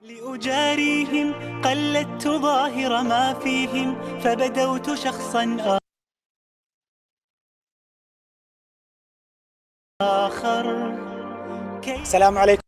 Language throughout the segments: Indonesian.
لأجاريهم قلدت ظاهر ما فيهم فبدوت شخصا آخر. السلام عليكم.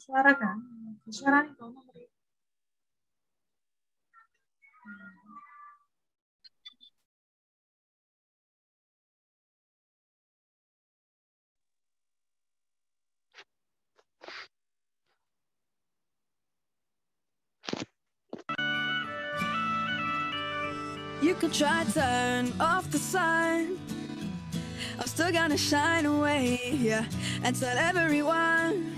Suara kan? Suara itu. You can try to turn off the sun, I'm still gonna shine away, yeah, and tell everyone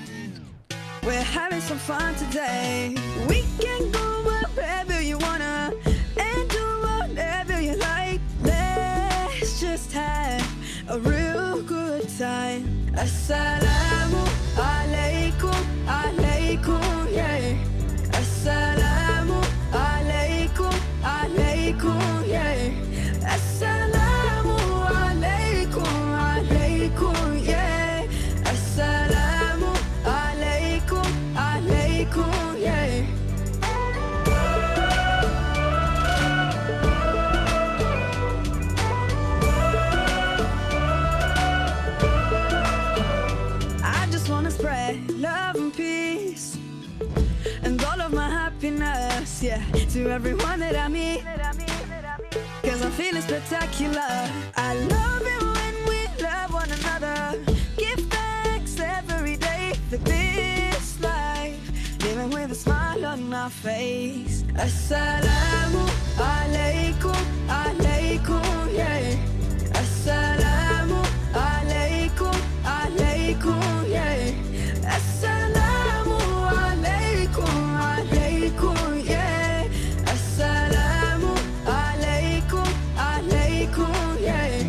we're having some fun today. We can go wherever you wanna and do whatever you like. Let's just have a real good time. Assalamu alaikum, alaikum, yeah. Assalamu alaikum, alaikum, yeah. Assalamu alaikum, alaikum, yeah. Assalamu alaikum, alaikum, yeah. just wanna spread love and peace and all of my happiness, yeah, to everyone that I meet. Cause I feel it's spectacular. I love it when we love one another. Give thanks every day for this life, living with a smile on our face. Assalamu alaikum, alaikum, yeah. Assalamu alaikum, alaikum, yeah. Assalamu alaikum, alaikum, yeah. Assalamu alaikum, alaikum, yeah.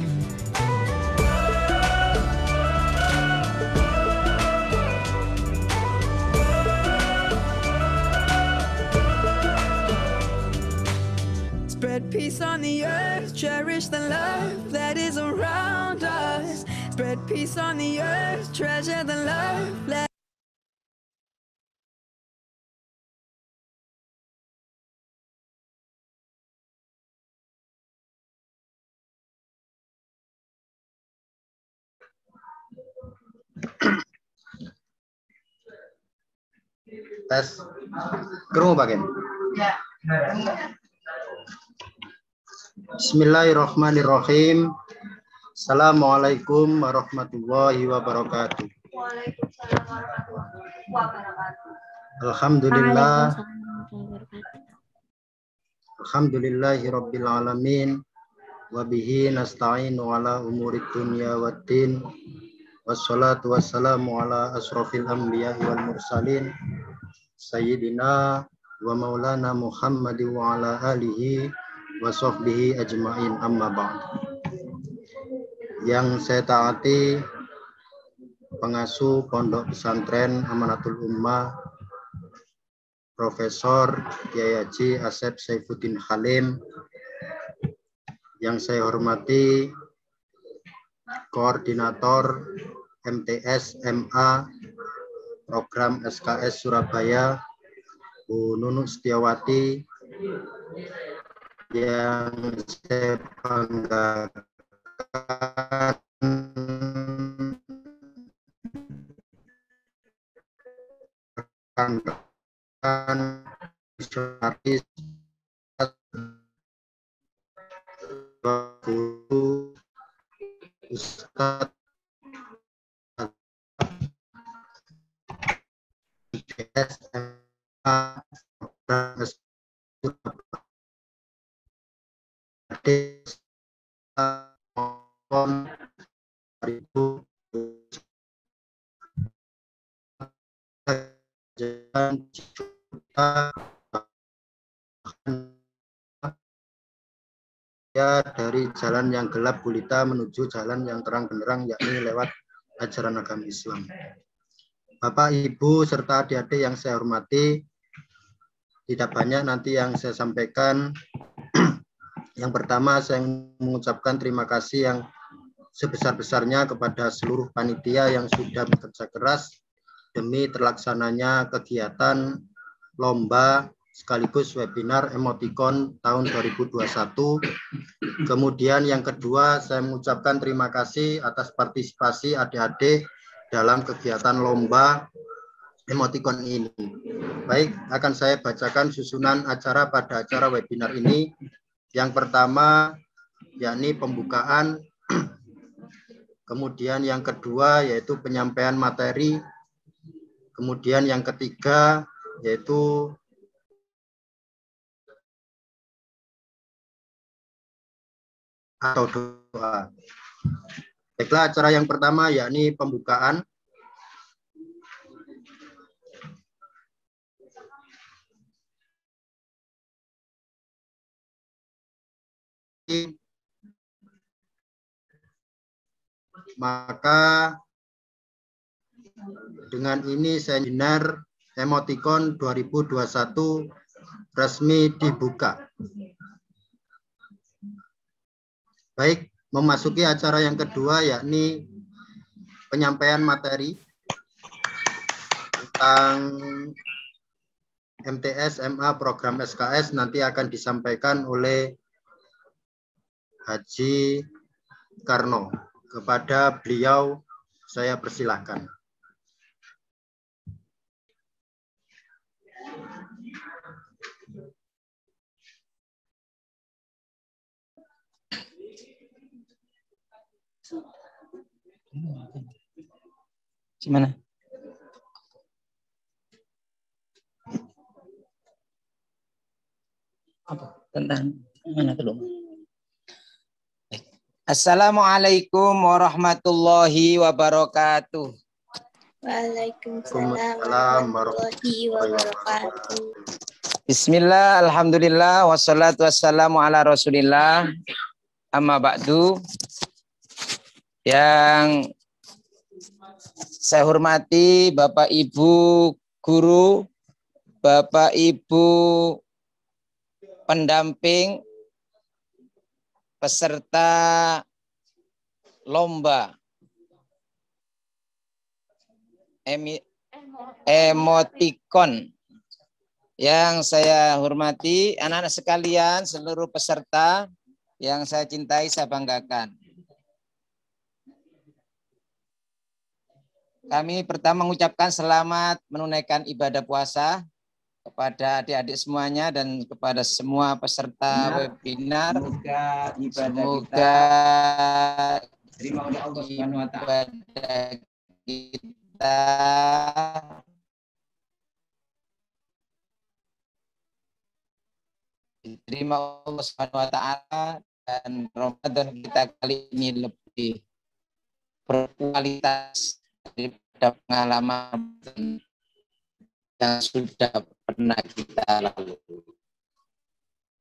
Spread peace on the earth, cherish the love that is around us. Spread peace on the earth, treasure the love that tes kerungu bagian. Bismillahirrahmanirrahim. Assalamualaikum warahmatullahi wabarakatuh. Waalaikumsalam warahmatullahi wabarakatuh. Alhamdulillah. Alhamdulillahi rabbil alamin. Wabihi nasta'inu ala umurid dunya waddin. Wassalatu wassalamu ala asrafil anbiya'i wal mursalin. Sayyidina wa maulana Muhammad wa ala alihi wa sahbihi ajma'in, amma ba'd. Yang saya taati pengasuh Pondok Pesantren Amanatul Ummah Profesor Kiai Haji Asep Saifuddin Halim. Yang saya hormati Koordinator MTS MA Program SKS Surabaya Bu Nunuk Setiawati. Yang saya banggakan misionaris, guru, ustadz, SMA, ya, dari jalan yang gelap gulita menuju jalan yang terang benderang, yakni lewat ajaran agama Islam. Bapak, Ibu, serta adik-adik yang saya hormati, tidak banyak nanti yang saya sampaikan. Yang pertama, saya mengucapkan terima kasih yang sebesar-besarnya kepada seluruh panitia yang sudah bekerja keras demi terlaksananya kegiatan lomba sekaligus webinar emoticon tahun 2021. Kemudian yang kedua, saya mengucapkan terima kasih atas partisipasi adik-adik dalam kegiatan lomba emoticon ini. Baik, akan saya bacakan susunan acara pada acara webinar ini. Yang pertama, yakni pembukaan. Kemudian yang kedua, yaitu penyampaian materi. Kemudian yang ketiga, yaitu atau doa. Baiklah, acara yang pertama yakni pembukaan. Maka dengan ini seminar emoticon 2021 resmi dibuka. Baik, memasuki acara yang kedua yakni penyampaian materi tentang MTS MA program SKS nanti akan disampaikan oleh Haji Karno. Kepada beliau saya persilahkan. Gimana? Apa? Tentang mana dulu? Assalamualaikum warahmatullahi wabarakatuh. Waalaikumsalam warahmatullahi wabarakatuh. Bismillah, alhamdulillah, wassalatu wassalamu ala rasulillah. Amma ba'du. Yang saya hormati Bapak Ibu guru, Bapak Ibu pendamping, peserta lomba emotikon. Yang saya hormati anak-anak sekalian, seluruh peserta yang saya cintai, saya banggakan. Kami pertama mengucapkan selamat menunaikan ibadah puasa kepada adik-adik semuanya dan kepada semua peserta webinar. Semoga terima oleh Allah Subhanahu wa taala kita diterima Allah Subhanahu wa taala dan Ramadan kita kali ini lebih berkualitas daripada pengalaman yang sudah pernah kita lalui.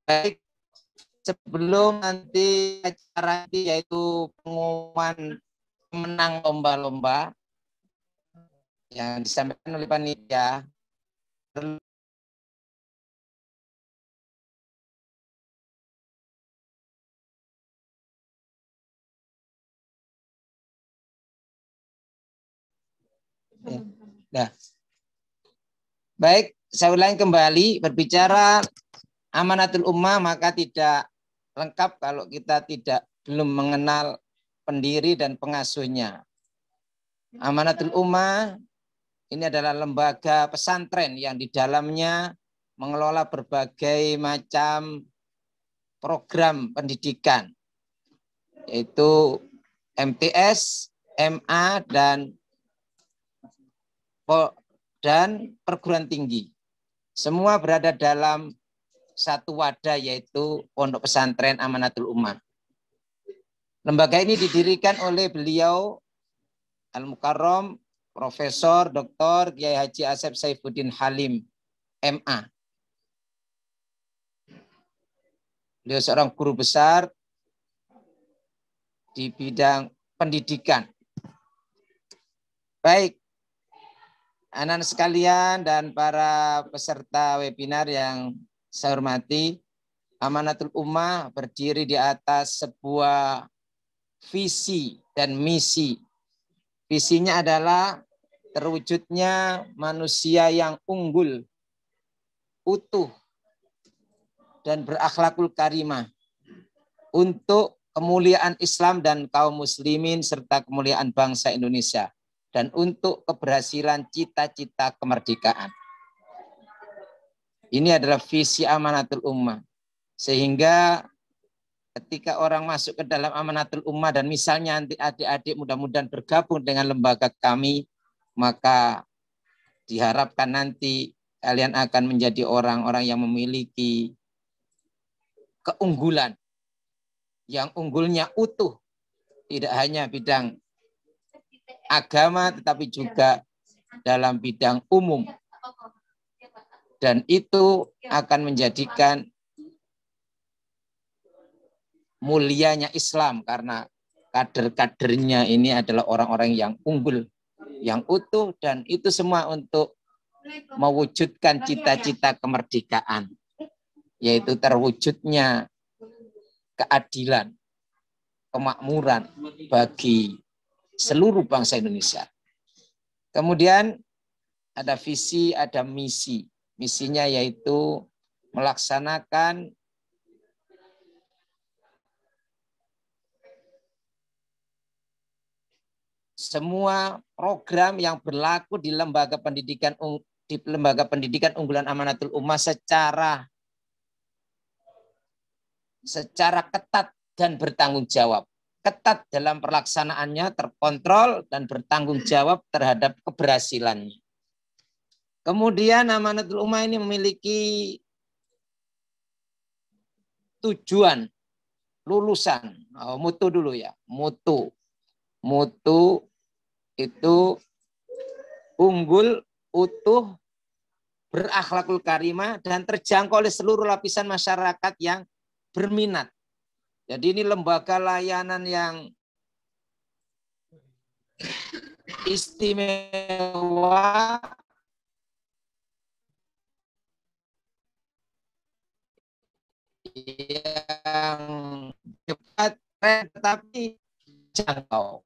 Baik, sebelum nanti acara ini yaitu pengumuman pemenang lomba-lomba yang disampaikan oleh panitia, nah, baik, saya ulangi kembali, berbicara amanatul ummah maka tidak lengkap kalau kita belum mengenal pendiri dan pengasuhnya. Amanatul ummah ini adalah lembaga pesantren yang di dalamnya mengelola berbagai macam program pendidikan, yaitu MTS, MA, dan perguruan tinggi. Semua berada dalam satu wadah, yaitu Pondok Pesantren Amanatul Ummah. Lembaga ini didirikan oleh beliau Al-Mukarram Profesor Dr. Kiai Haji Asep Saifuddin Halim, MA. Beliau seorang guru besar di bidang pendidikan. Baik, anak-anak sekalian dan para peserta webinar yang saya hormati, Amanatul Ummah berdiri di atas sebuah visi dan misi. Visinya adalah terwujudnya manusia yang unggul, utuh, dan berakhlakul karimah untuk kemuliaan Islam dan kaum muslimin serta kemuliaan bangsa Indonesia, dan untuk keberhasilan cita-cita kemerdekaan. Ini adalah visi Amanatul Ummah. Sehingga ketika orang masuk ke dalam Amanatul Ummah dan misalnya nanti adik-adik mudah-mudahan bergabung dengan lembaga kami, maka diharapkan nanti kalian akan menjadi orang-orang yang memiliki keunggulan. Yang unggulnya utuh, tidak hanya bidang agama tetapi juga dalam bidang umum, dan itu akan menjadikan mulianya Islam karena kader-kadernya ini adalah orang-orang yang unggul, yang utuh, dan itu semua untuk mewujudkan cita-cita kemerdekaan, yaitu terwujudnya keadilan, kemakmuran bagi seluruh bangsa Indonesia. Kemudian ada visi, ada misi. Misinya yaitu melaksanakan semua program yang berlaku di lembaga pendidikan unggulan Amanatul Ummah secara ketat dan bertanggung jawab. ketat dalam pelaksanaannya, terkontrol dan bertanggung jawab terhadap keberhasilannya. Kemudian Amanatul Ummah ini memiliki tujuan lulusan. Mutu dulu ya, mutu. Mutu itu unggul, utuh, berakhlakul karimah, dan terjangkau oleh seluruh lapisan masyarakat yang berminat. Jadi ini lembaga layanan yang istimewa, yang cepat, tetapi jangkau.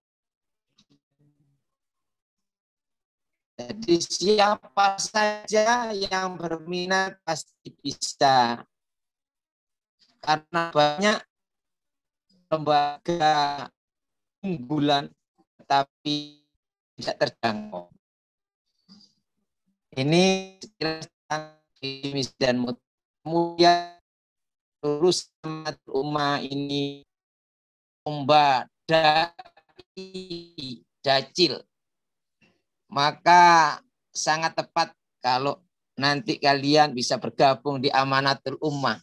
Jadi siapa saja yang berminat pasti bisa. Karena banyak lembaga unggulan tetapi tidak terjangkau. Ini misi dan mutu. Kemudian lulusan Amanatul Ummah ini membadai dacil. Maka sangat tepat kalau nanti kalian bisa bergabung di Amanatul Ummah.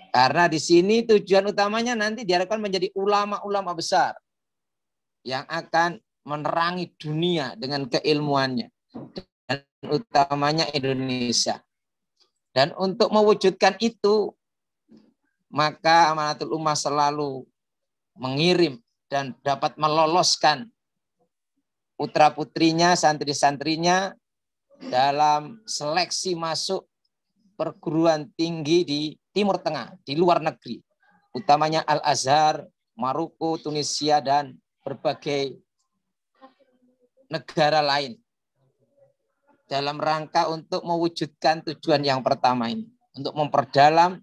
Karena di sini tujuan utamanya nanti diharapkan menjadi ulama-ulama besar yang akan menerangi dunia dengan keilmuannya. Dan utamanya Indonesia. Dan untuk mewujudkan itu, maka Amanatul Ummah selalu mengirim dan dapat meloloskan putra-putrinya, santri-santrinya dalam seleksi masuk perguruan tinggi di Timur Tengah, di luar negeri. Utamanya Al-Azhar, Maroko, Tunisia, dan berbagai negara lain. Dalam rangka untuk mewujudkan tujuan yang pertama ini. Untuk memperdalam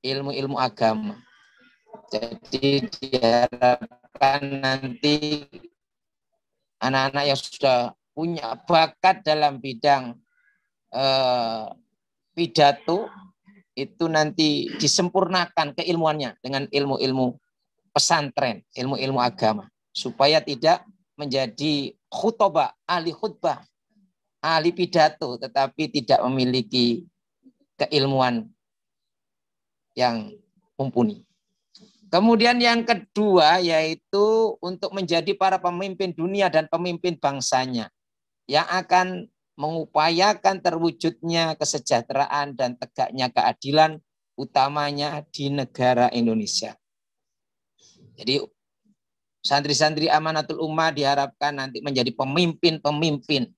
ilmu-ilmu agama. Jadi diharapkan nanti anak-anak yang sudah punya bakat dalam bidang pidato itu nanti disempurnakan keilmuannya dengan ilmu-ilmu pesantren, ilmu-ilmu agama. Supaya tidak menjadi khutbah, ahli khutbah, ahli pidato, tetapi tidak memiliki keilmuan yang mumpuni. Kemudian yang kedua yaitu untuk menjadi para pemimpin dunia dan pemimpin bangsanya yang akan mengupayakan terwujudnya kesejahteraan dan tegaknya keadilan utamanya di negara Indonesia. Jadi santri-santri Amanatul Ummah diharapkan nanti menjadi pemimpin-pemimpin.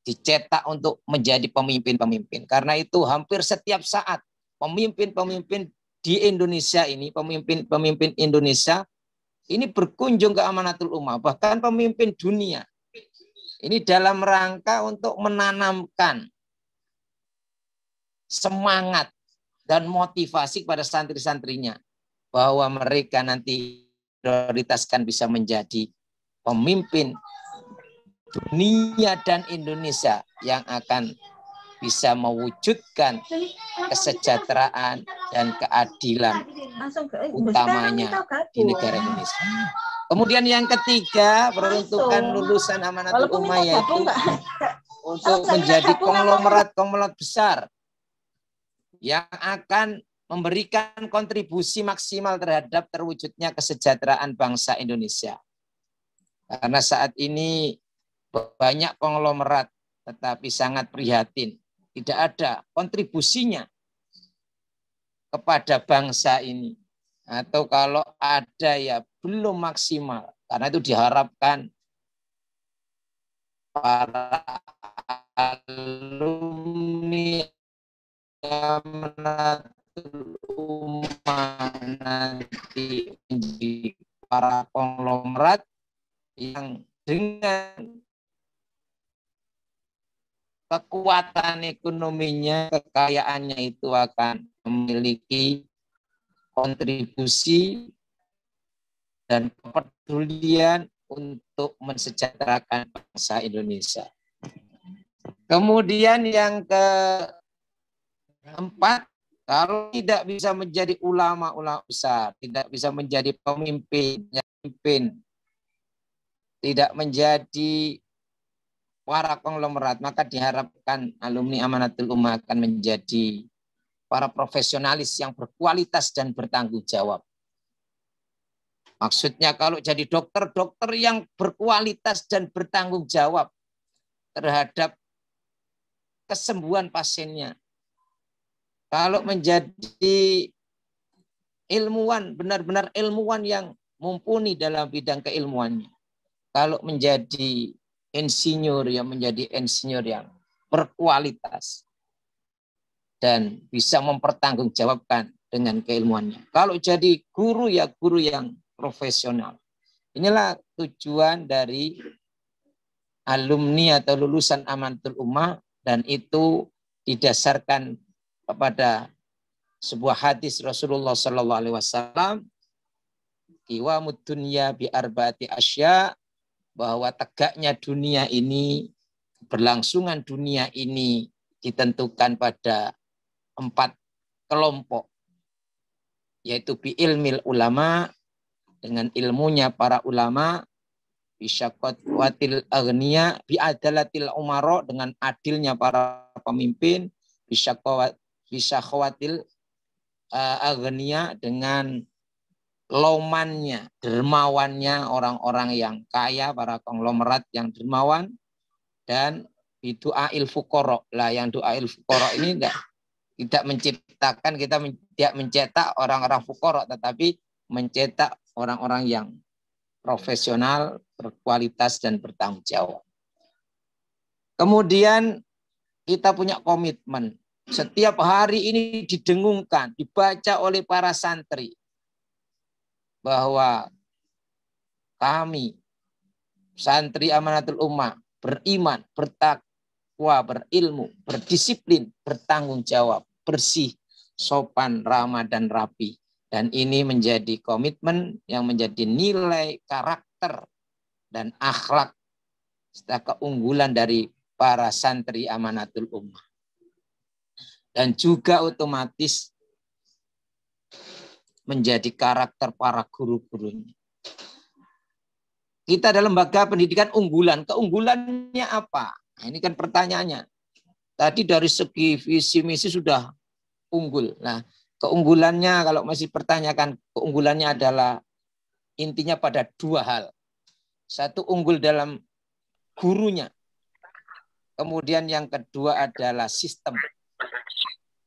Dicetak untuk menjadi pemimpin-pemimpin. Karena itu hampir setiap saat pemimpin-pemimpin di Indonesia ini, pemimpin-pemimpin Indonesia ini berkunjung ke Amanatul Ummah, bahkan pemimpin dunia. Ini dalam rangka untuk menanamkan semangat dan motivasi kepada santri-santrinya bahwa mereka nanti prioritaskan bisa menjadi pemimpin dunia dan Indonesia yang akan bisa mewujudkan kesejahteraan dan keadilan utamanya di negara Indonesia. Kemudian yang ketiga, peruntukan lulusan Amanatul Ummah yaitu untuk menjadi konglomerat besar yang akan memberikan kontribusi maksimal terhadap terwujudnya kesejahteraan bangsa Indonesia. Karena saat ini banyak konglomerat tetapi sangat prihatin. Tidak ada kontribusinya kepada bangsa ini. Atau kalau ada ya belum maksimal. Karena itu diharapkan para alumni Amanatul Ummah nanti menjadi para konglomerat yang dengan kekuatan ekonominya, kekayaannya itu akan memiliki kontribusi dan kepedulian untuk mensejahterakan bangsa Indonesia. Kemudian yang keempat, Kalau tidak bisa menjadi ulama-ulama besar, tidak bisa menjadi pemimpin, tidak menjadi para konglomerat, maka diharapkan alumni Amanatul Ummah akan menjadi para profesionalis yang berkualitas dan bertanggung jawab. Maksudnya kalau jadi dokter yang berkualitas dan bertanggung jawab terhadap kesembuhan pasiennya. Kalau menjadi ilmuwan, benar-benar ilmuwan yang mumpuni dalam bidang keilmuannya. Kalau menjadi insinyur, yang menjadi insinyur yang berkualitas dan bisa mempertanggungjawabkan dengan keilmuannya. Kalau jadi guru, ya guru yang profesional. Inilah tujuan dari alumni atau lulusan Amanatul Ummah, dan itu didasarkan kepada sebuah hadis Rasulullah Sallallahu Alaihi Wasallam, qiwamud dunya bi arba'ati asya, bahwa tegaknya dunia ini, berlangsungan dunia ini ditentukan pada 4 kelompok, yaitu bi ilmil ulama, dengan ilmunya para ulama, bisyaqwatil aghniya, bi adalatil umara, dengan adilnya para pemimpin, bisyaqwatil aghniya, dengan lomannya, dermawannya orang-orang yang kaya, para konglomerat yang dermawan, dan bidu'ail fuqara. Lah yang du'ail fuqara ini tidak menciptakan, kita tidak mencetak orang-orang fuqara, tetapi mencetak orang-orang yang profesional, berkualitas, dan bertanggung jawab. Kemudian kita punya komitmen. Setiap hari ini didengungkan, dibaca oleh para santri, bahwa kami, santri Amanatul Ummah, beriman, bertakwa, berilmu, berdisiplin, bertanggung jawab, bersih, sopan, ramah, dan rapi. Dan ini menjadi komitmen yang menjadi nilai karakter dan akhlak serta keunggulan dari para santri Amanatul Ummah. Dan juga otomatis menjadi karakter para guru-gurunya. Kita adalah lembaga pendidikan unggulan. Keunggulannya apa? Nah, ini kan pertanyaannya. Tadi dari segi visi misi sudah unggul. Nah, keunggulannya, kalau masih pertanyakan, keunggulannya adalah intinya pada 2 hal. Satu, unggul dalam gurunya. Kemudian yang kedua adalah sistem.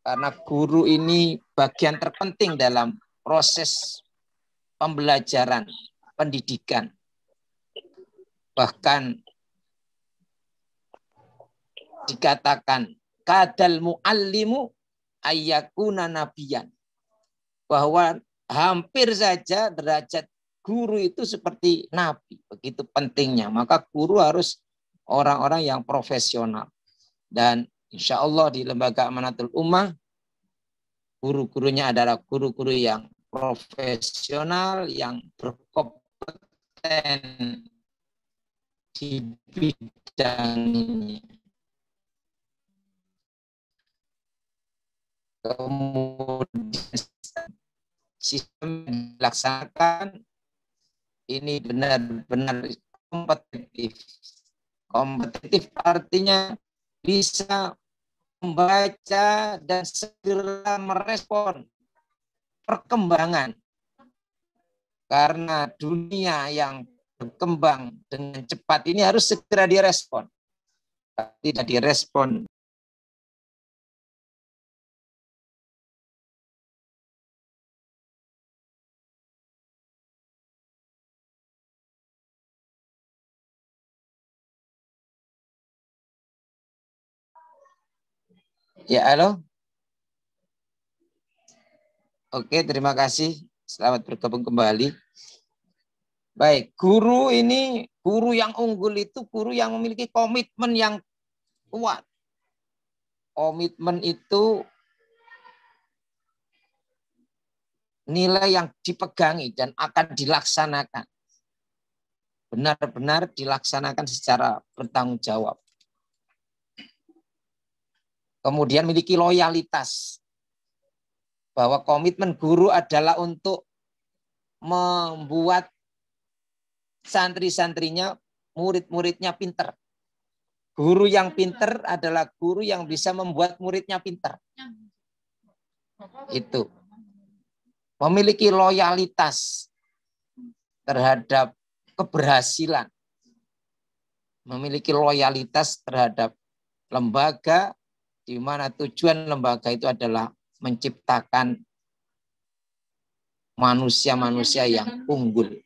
Karena guru ini bagian terpenting dalam proses pembelajaran, pendidikan. Bahkan dikatakan kadal muallimu ayyakuna nabiyan, bahwa hampir saja derajat guru itu seperti nabi, begitu pentingnya. Maka guru harus orang-orang yang profesional. Dan insya Allah di Lembaga Amanatul Ummah, guru-gurunya adalah guru-guru yang profesional, yang berkompeten di bidangnya. Kemudian sistem yang dilaksanakan ini benar-benar kompetitif. Kompetitif artinya bisa membaca dan segera merespon perkembangan. Karena dunia yang berkembang dengan cepat ini harus segera direspon. Tidak direspon ya, halo. Oke, terima kasih. Selamat bergabung kembali. Baik, guru ini, guru yang unggul itu guru yang memiliki komitmen yang kuat. Komitmen itu nilai yang dipegangi dan akan dilaksanakan. Benar-benar dilaksanakan secara bertanggung jawab. Kemudian memiliki loyalitas. bahwa komitmen guru adalah untuk membuat santri-santrinya, murid-muridnya pinter. Guru yang pinter adalah guru yang bisa membuat muridnya pinter. Itu. Memiliki loyalitas terhadap keberhasilan. Memiliki loyalitas terhadap lembaga, di mana tujuan lembaga itu adalah menciptakan manusia-manusia yang unggul.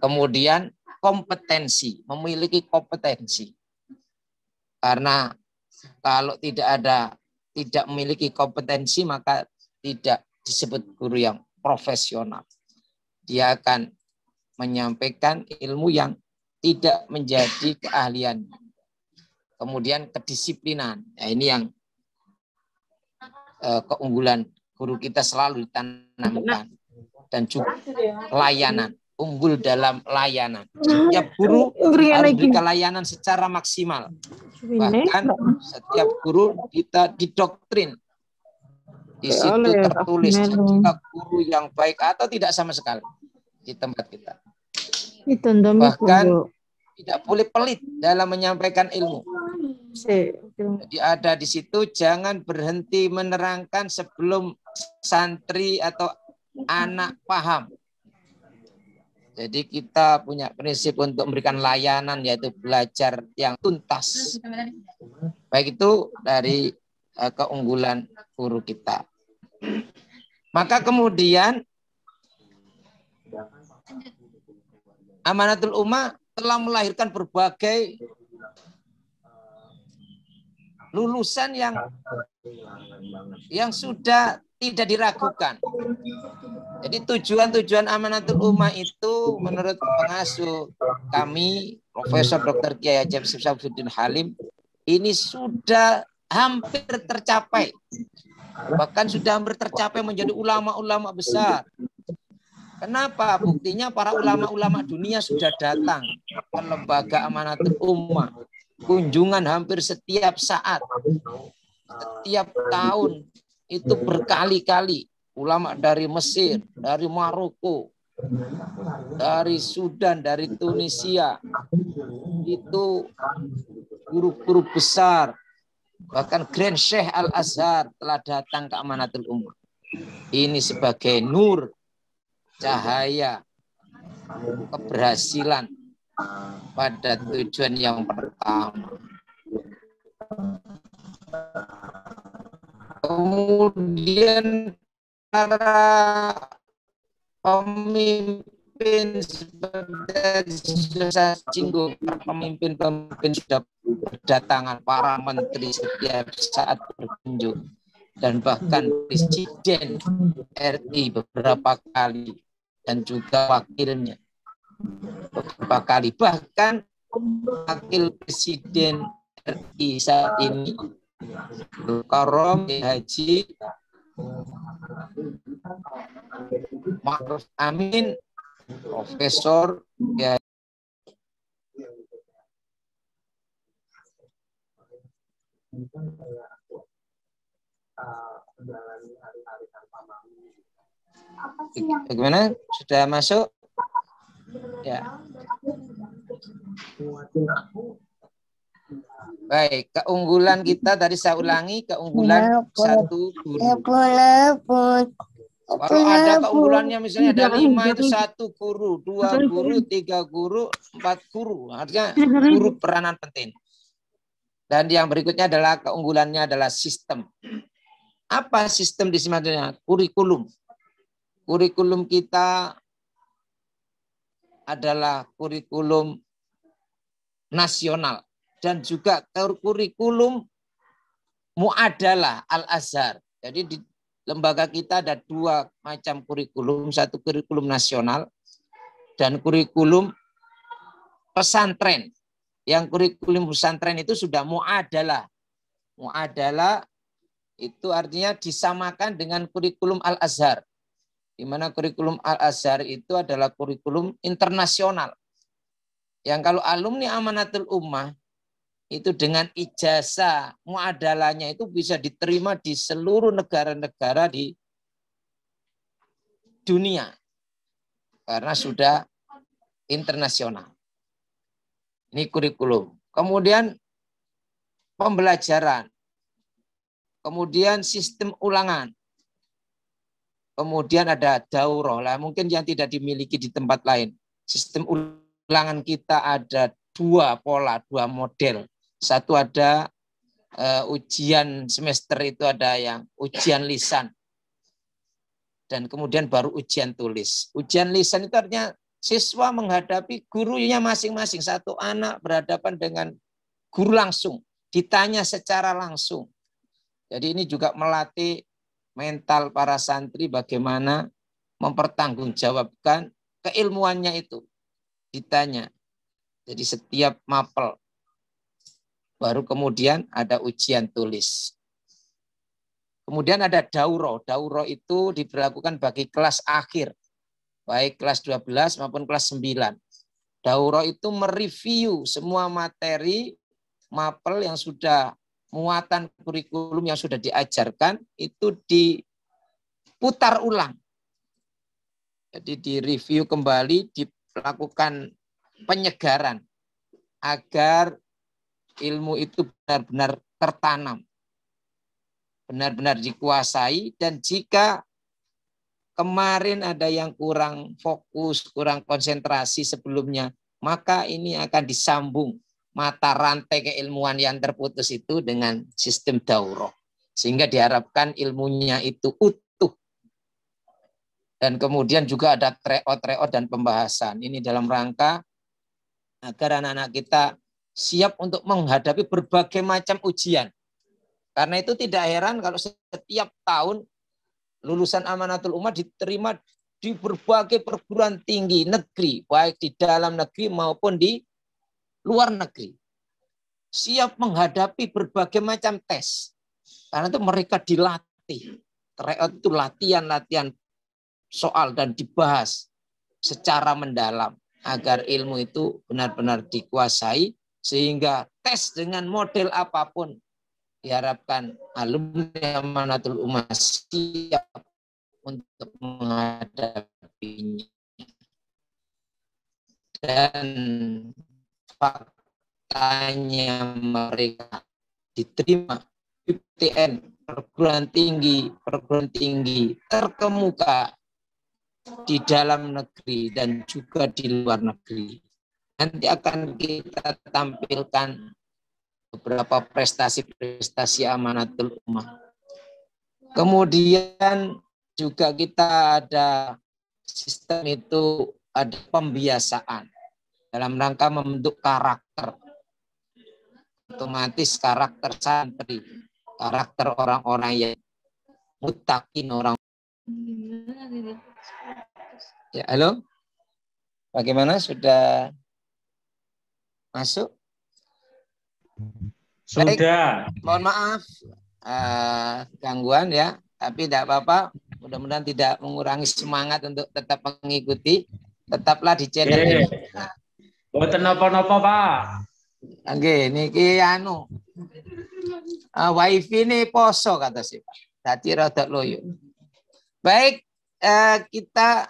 Kemudian kompetensi, memiliki kompetensi. Karena kalau tidak memiliki kompetensi, maka tidak disebut guru yang profesional. Dia akan menyampaikan ilmu yang tidak menjadi keahlian. Kemudian kedisiplinan. Nah, ini yang keunggulan guru kita selalu ditanamkan. Dan juga layanan. Unggul dalam layanan. Setiap guru harus berikan layanan secara maksimal. Bahkan setiap guru kita didoktrin. Di situ tertulis jika guru yang baik atau tidak sama sekali di tempat kita. Bahkan tidak boleh pelit dalam menyampaikan ilmu. Jadi ada di situ, jangan berhenti menerangkan sebelum santri atau anak paham. Jadi kita punya prinsip untuk memberikan layanan, yaitu belajar yang tuntas. Baik itu dari keunggulan guru kita. Maka kemudian Amanatul Ummah telah melahirkan berbagai lulusan yang sudah tidak diragukan. Jadi tujuan Amanatul Ummah itu menurut pengasuh kami, Profesor Dr. Kiai Haji Syamsuddin Halim, ini sudah hampir tercapai. Bahkan sudah hampir tercapai menjadi ulama-ulama besar. Kenapa? Buktinya para ulama-ulama dunia sudah datang ke lembaga Amanatul Ummah. Kunjungan hampir setiap saat. Setiap tahun itu berkali-kali. Ulama dari Mesir, dari Maroko, dari Sudan, dari Tunisia. Itu guru-guru besar. Bahkan Grand Sheikh Al-Azhar telah datang ke Amanatul Ummah. Ini sebagai nur, cahaya, keberhasilan pada tujuan yang pertama. Kemudian para pemimpin sudah singgung, pemimpin sudah berdatangan, para menteri setiap saat berkunjung, dan bahkan Presiden RI beberapa kali dan juga wakilnya beberapa kali, bahkan wakil Presiden RI saat ini Karom Haji Ma'ruf Amin, Profesor ya, bagaimana? Sudah masuk? Ya. Baik, keunggulan kita tadi saya ulangi, keunggulan satu guru. Kalau ada keunggulannya misalnya ada 5 itu 1 guru, 2 guru, 3 guru, 4 guru. Artinya guru peranan penting. Dan yang berikutnya adalah keunggulannya adalah sistem. Apa sistem di sini? Kurikulum. Kurikulum kita adalah kurikulum nasional dan juga kurikulum muadalah Al-Azhar. Jadi di lembaga kita ada 2 macam kurikulum, satu kurikulum nasional dan kurikulum pesantren. Yang kurikulum pesantren itu sudah muadalah. Muadalah itu artinya disamakan dengan kurikulum Al-Azhar. Di mana kurikulum Al-Azhar itu adalah kurikulum internasional. Yang kalau alumni Amanatul Ummah itu dengan ijazah muadalahnya itu bisa diterima di seluruh negara-negara di dunia karena sudah internasional. Ini kurikulum. Kemudian pembelajaran. Kemudian sistem ulangan. Kemudian ada daurah. Lah, mungkin yang tidak dimiliki di tempat lain. Sistem ulangan kita ada dua pola, dua model. Satu ada ujian semester itu ada yang ujian lisan. Dan kemudian baru ujian tulis. Ujian lisan itu artinya siswa menghadapi gurunya masing-masing. Satu anak berhadapan dengan guru langsung. Ditanya secara langsung. Jadi ini juga melatih mental para santri bagaimana mempertanggungjawabkan keilmuannya itu. Ditanya. Jadi setiap mapel. Baru kemudian ada ujian tulis. Kemudian ada daurah. Daurah itu diberlakukan bagi kelas akhir. Baik kelas 12 maupun kelas 9. Daurah itu mereview semua materi mapel yang sudah muatan kurikulum yang sudah diajarkan itu diputar ulang. Jadi direview kembali, dilakukan penyegaran agar ilmu itu benar-benar tertanam. Benar-benar dikuasai, dan jika kemarin ada yang kurang fokus, kurang konsentrasi sebelumnya, maka ini akan disambung mata rantai keilmuan yang terputus itu dengan sistem daurah. Sehingga diharapkan ilmunya itu utuh. Dan kemudian juga ada tryout dan pembahasan. Ini dalam rangka agar anak-anak kita siap untuk menghadapi berbagai macam ujian. Karena itu tidak heran kalau setiap tahun lulusan Amanatul Ummah diterima di berbagai perguruan tinggi negeri, baik di dalam negeri maupun di luar negeri. Siap menghadapi berbagai macam tes. Karena itu mereka dilatih. Tryout itu latihan soal dan dibahas secara mendalam agar ilmu itu benar-benar dikuasai, sehingga tes dengan model apapun diharapkan alumni Amanatul Ummah siap untuk menghadapinya. Dan faktanya mereka diterima PTN perguruan tinggi terkemuka di dalam negeri dan juga di luar negeri. Nanti akan kita tampilkan beberapa prestasi-prestasi Amanatul Ummah. Kemudian juga kita ada sistem itu, ada pembiasaan dalam rangka membentuk karakter. Otomatis karakter santri, karakter orang-orang yang muttaqin, orang. Ya, halo? Bagaimana, sudah masuk? Sudah. Baik, mohon maaf gangguan ya, tapi tidak apa-apa. Mudah-mudahan tidak mengurangi semangat untuk tetap mengikuti. Tetaplah di channel ini. Boten napa-napa, Pak. Nggih, niki anu. Wifi ini poso kata si Pak. Dadi rada loyo. Baik, kita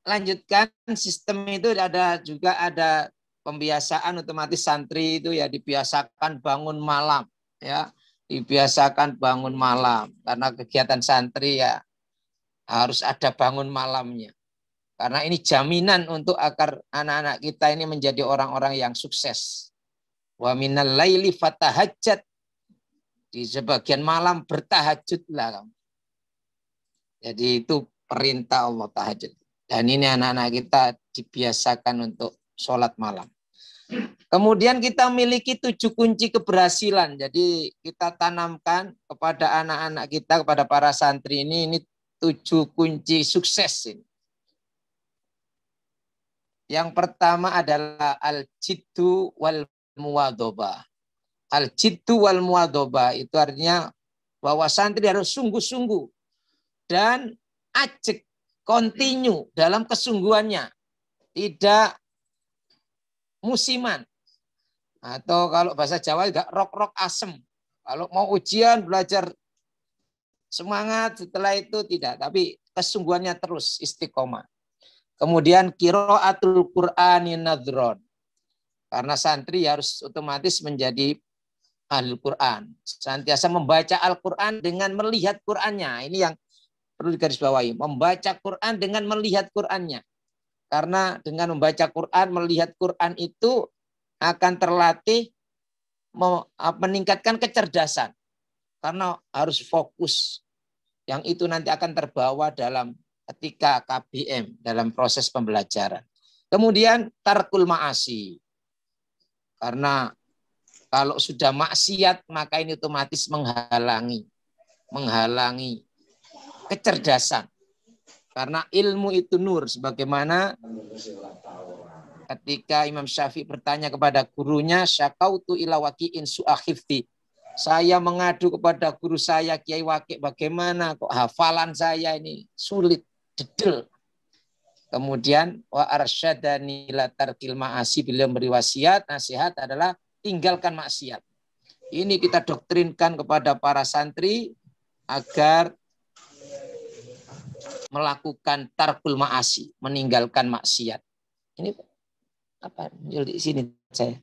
lanjutkan sistem itu. Ada pembiasaan, otomatis santri itu ya dibiasakan bangun malam, ya dibiasakan bangun malam, karena kegiatan santri ya harus ada bangun malamnya, karena ini jaminan untuk agar anak-anak kita ini menjadi orang-orang yang sukses. Wa minal laili fatahajjat, di sebagian malam bertahajudlah kamu. Jadi itu perintah Allah, tahajud. Dan ini anak-anak kita dibiasakan untuk sholat malam. Kemudian kita memiliki 7 kunci keberhasilan. Jadi kita tanamkan kepada anak-anak kita, kepada para santri ini 7 kunci sukses ini. Yang pertama adalah al-jiddu wal muwadhabah. Al-jiddu wal muwadhabah itu artinya bahwa santri harus sungguh-sungguh dan ajek, continue dalam kesungguhannya. Tidak musiman. Atau kalau bahasa Jawa juga rok-rok asem. Kalau mau ujian belajar semangat, setelah itu tidak. Tapi kesungguhannya terus istiqomah. Kemudian qiraatul Qur'ani nadhron. Karena santri harus otomatis menjadi ahli Quran. Senantiasa membaca Al-Quran dengan melihat Qurannya. Ini yang perlu digarisbawahi. Membaca Quran dengan melihat Qurannya. Karena dengan membaca Quran, melihat Quran itu akan terlatih meningkatkan kecerdasan. Karena harus fokus. Yang itu nanti akan terbawa dalam ketika KBM, dalam proses pembelajaran. Kemudian tarkul ma'asi. Karena kalau sudah maksiat, maka ini otomatis menghalangi kecerdasan. Karena ilmu itu nur. Sebagaimana ketika Imam Syafi'i bertanya kepada gurunya, syakautu ila waqi'in su'akhifti. Saya mengadu kepada guru saya, Kiai Waqi', bagaimana kok hafalan saya ini sulit, dedel. Kemudian wa arsyadani la tarkil ma'asi, beliau memberi wasiat, nasihat adalah tinggalkan maksiat. Ini kita doktrinkan kepada para santri agar melakukan tarkul ma'asi, meninggalkan maksiat. Ini apa? Di sini saya.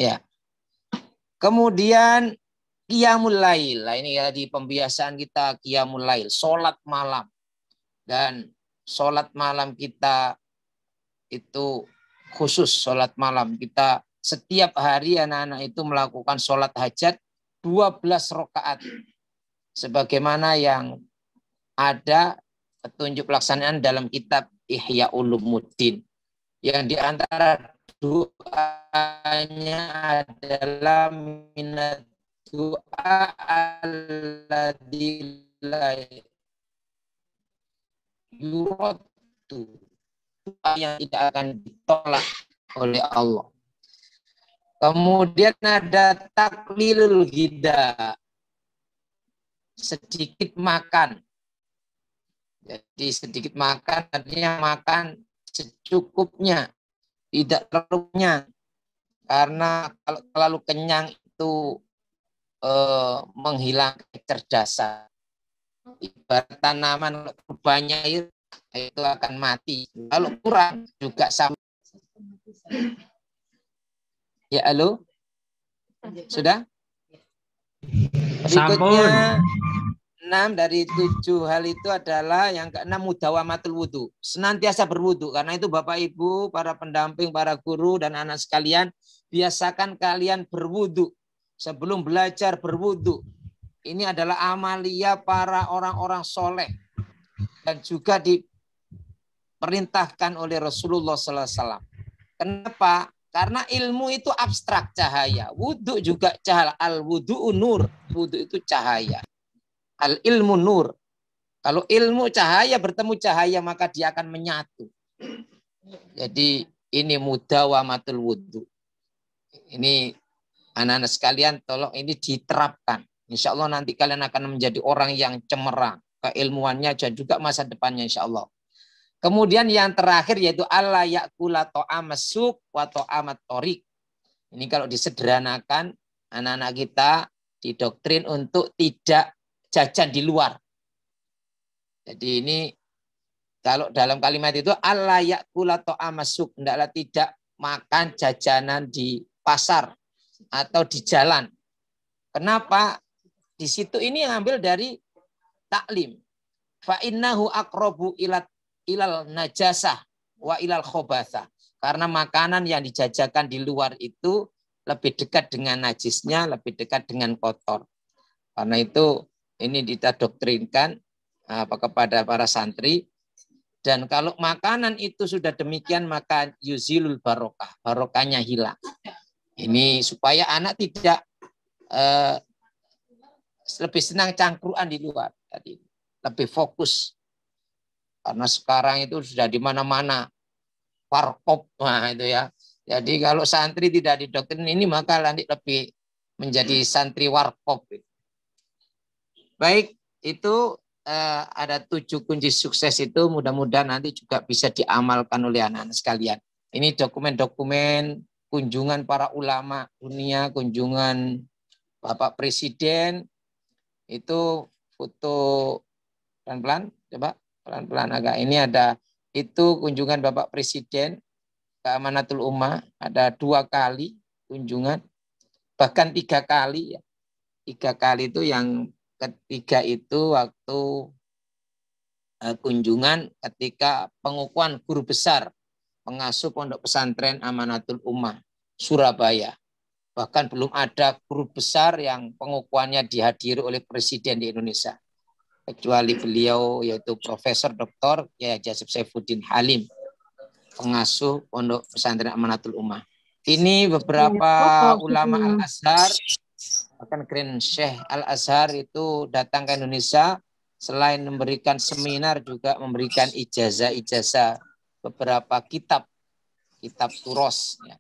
Ya. Kemudian qiyamul lail. Nah, ini ya di pembiasaan kita qiyamul lail, salat malam. Dan salat malam kita itu khusus salat malam. Kita setiap hari anak-anak itu melakukan salat hajat 12 rakaat. Sebagaimana yang ada petunjuk pelaksanaan dalam kitab Ihya Ulumuddin. Yang di antara doanya adalah minat doa alladzi la yuradu, doa yang tidak akan ditolak oleh Allah. Kemudian ada taklilul hida, sedikit makan. Jadi sedikit makan artinya makan secukupnya, tidak terlalu kenyang. Karena kalau terlalu kenyang itu menghilangkan kecerdasan. Ibarat tanaman banyak itu akan mati. Kalau kurang juga sama. Ya, halo? Sudah? Berikutnya 6 dari 7 hal itu adalah yang ke-6 mudawamatul wudu. Senantiasa berwudu. Karena itu Bapak Ibu, para pendamping, para guru dan anak sekalian, biasakan kalian berwudu. Sebelum belajar berwudu. Ini adalah amalia para orang-orang soleh. Dan juga diperintahkan oleh Rasulullah SAW. Kenapa? Karena ilmu itu abstrak, cahaya. Wudu juga cahaya. Al-wudu'u nur. Wudu itu cahaya. Al-ilmu nur. Kalau ilmu cahaya bertemu cahaya, maka dia akan menyatu. Jadi ini mudawamatul wudu. Ini anak-anak sekalian, tolong ini diterapkan. Insya Allah nanti kalian akan menjadi orang yang cemerlang. Keilmuannya dan juga masa depannya insya Allah. Kemudian yang terakhir yaitu alla ya'kula ta'amas suq wa ta'amat torik. Ini kalau disederhanakan, anak-anak kita didoktrin untuk tidak jajan di luar. Jadi ini kalau dalam kalimat itu alla ya'kula ta'amas suq, hendaklah tidak makan jajanan di pasar atau di jalan. Kenapa? Di situ ini ngambil dari taklim. Fa innahu aqrabu ilal najasah wa ilal khobathah. Karena makanan yang dijajakan di luar itu lebih dekat dengan najisnya, lebih dekat dengan kotor. Karena itu ini kita doktrinkan kepada para santri. Dan kalau makanan itu sudah demikian, maka yuzilul barokah. Barokahnya hilang. Ini supaya anak tidak lebih senang cangkruan di luar. Tadi lebih fokus. Karena sekarang itu sudah di mana-mana warkop, nah itu ya. Jadi kalau santri tidak didoktrin ini, maka nanti lebih menjadi santri warkop. Baik, itu ada 7 kunci sukses itu, mudah-mudahan nanti juga bisa diamalkan oleh anak-anak sekalian. Ini dokumen-dokumen kunjungan para ulama dunia, kunjungan Bapak Presiden, Itu foto pelan-pelan, coba pelan-pelan agak. Ini ada itu kunjungan Bapak Presiden ke Amanatul Ummah, ada 2 kali kunjungan, bahkan 3 kali ya. 3 kali itu, yang ketiga itu waktu kunjungan ketika pengukuhan guru besar pengasuh Pondok Pesantren Amanatul Ummah Surabaya. Bahkan belum ada guru besar yang pengukuhannya dihadiri oleh Presiden di Indonesia, kecuali beliau, yaitu Profesor Dr. Kiai Haji Saifuddin Halim, pengasuh Pondok Pesantren Amanatul Ummah. Ini beberapa ulama Al-Azhar, bahkan Grand Syekh Al-Azhar itu datang ke Indonesia, selain memberikan seminar juga memberikan ijazah-ijazah beberapa kitab turos. Ya.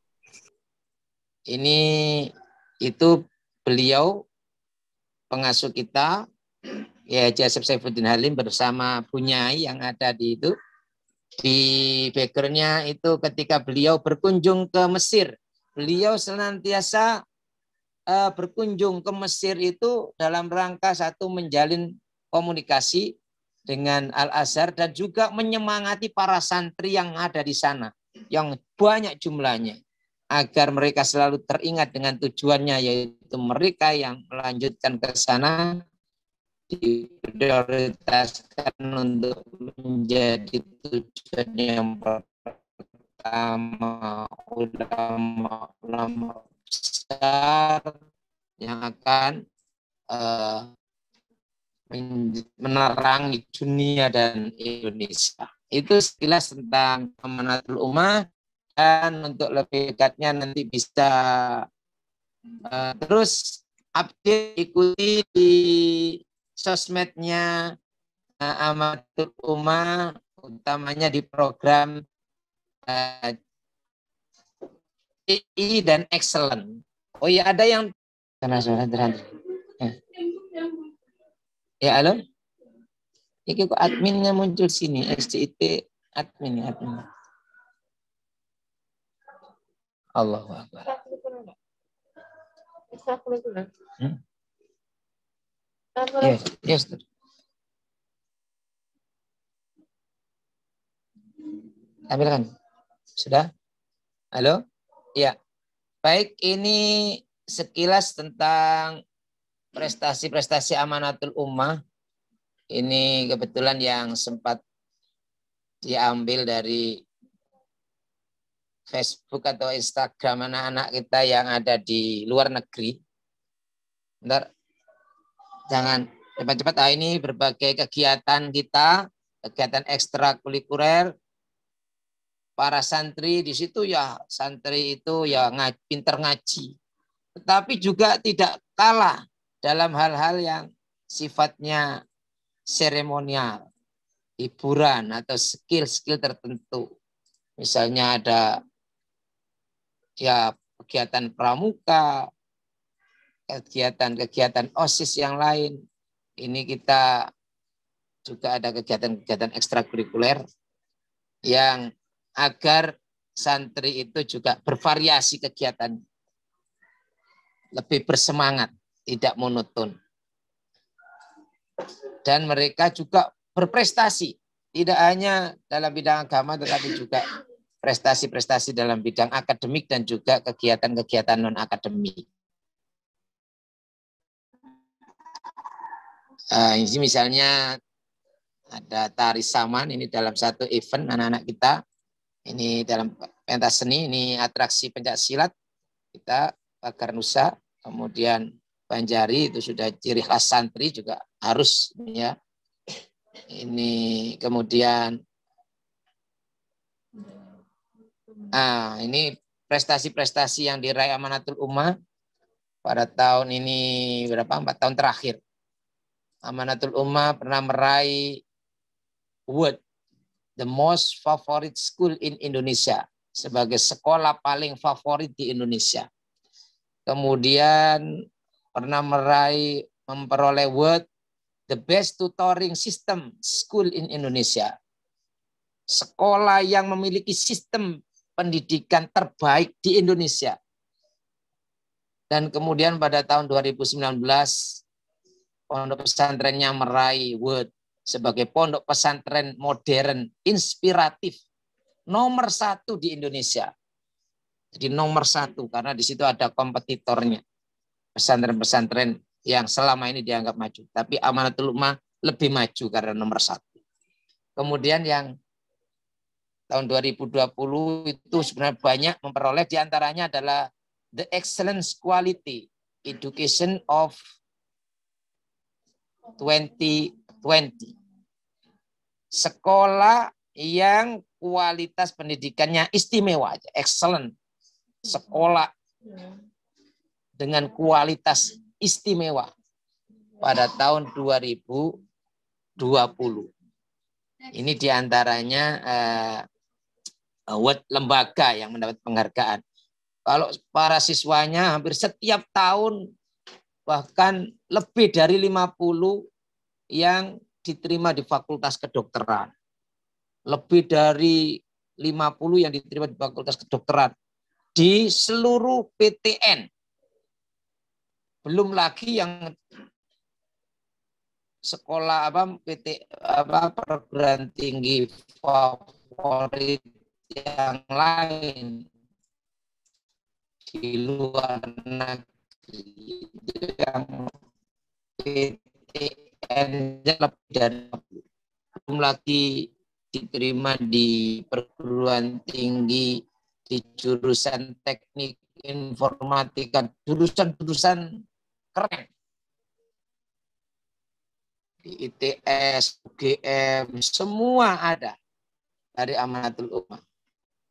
Ini itu beliau pengasuh kita, ya Haji Saifuddin Halim bersama Bunyai yang ada di itu. Di background-nya itu ketika beliau berkunjung ke Mesir, beliau senantiasa berkunjung ke Mesir itu dalam rangka satu menjalin komunikasi dengan Al-Azhar dan juga menyemangati para santri yang ada di sana yang banyak jumlahnya agar mereka selalu teringat dengan tujuannya, yaitu mereka yang melanjutkan ke sana diprioritaskan untuk menjadi tujuan yang pertama, ulama besar yang akan menerangi dunia dan Indonesia. Itu sekilas tentang Amanatul Ummah, dan untuk lebih dekatnya nanti bisa terus update, ikuti di sosmednya Amanatul Ummah, utamanya di program TI dan Excellent. Oh iya, ada yang ya, halo. Ini kok adminnya muncul sini, SCIT admin. Allahu Akbar. Yes. Ambilkan. Sudah? Halo? Ya. Baik, ini sekilas tentang prestasi-prestasi Amanatul Ummah. Ini kebetulan yang sempat diambil dari Facebook atau Instagram anak-anak kita yang ada di luar negeri. Bentar. Jangan cepat-cepat. Ini berbagai kegiatan kita, kegiatan ekstrakurikuler. Para santri di situ ya, santri itu ya pinter ngaji. Tetapi juga tidak kalah dalam hal-hal yang sifatnya seremonial, hiburan atau skill-skill tertentu. Misalnya ada ya kegiatan pramuka, kegiatan OSIS yang lain. Ini kita juga ada kegiatan-kegiatan ekstrakurikuler yang agar santri itu juga bervariasi kegiatan, lebih bersemangat, tidak monoton. Dan mereka juga berprestasi, tidak hanya dalam bidang agama, tetapi juga prestasi-prestasi dalam bidang akademik dan juga kegiatan-kegiatan non-akademik. Ini misalnya ada tari saman, ini dalam satu event anak-anak kita. Ini dalam pentas seni, ini atraksi pencak silat kita, Pagar Nusa, kemudian Banjari, itu sudah ciri khas santri juga harus ya. Ini kemudian ini prestasi-prestasi yang diraih Amanatul Ummah pada tahun ini, 4 tahun terakhir. Amanatul Ummah pernah meraih award the most favorite school in Indonesia, sebagai sekolah paling favorit di Indonesia. Kemudian pernah memperoleh award the best tutoring system school in Indonesia, sekolah yang memiliki sistem pendidikan terbaik di Indonesia. Dan kemudian pada tahun 2019 pondok pesantrennya meraih award sebagai pondok pesantren modern inspiratif nomor 1 di Indonesia. Jadi nomor 1 karena di situ ada kompetitornya. Pesantren-pesantren yang selama ini dianggap maju. Tapi Amanatul Ummah lebih maju karena nomor 1. Kemudian yang tahun 2020 itu sebenarnya banyak memperoleh, diantaranya adalah The Excellence Quality Education of 2020. Sekolah yang kualitas pendidikannya istimewa, excellent. Sekolah dengan kualitas istimewa pada tahun 2020. Ini diantaranya award lembaga yang mendapat penghargaan. Kalau para siswanya hampir setiap tahun bahkan lebih dari 50 yang diterima di Fakultas Kedokteran. Lebih dari 50 yang diterima di Fakultas Kedokteran di seluruh PTN. Belum lagi yang sekolah perguruan tinggi favorit yang lain di luar negeri yang PTN lebih dari 50. Belum lagi diterima di perguruan tinggi di jurusan teknik informatika, jurusan-jurusan keren. Di ITS, UGM, semua ada dari Amanatul Ummah.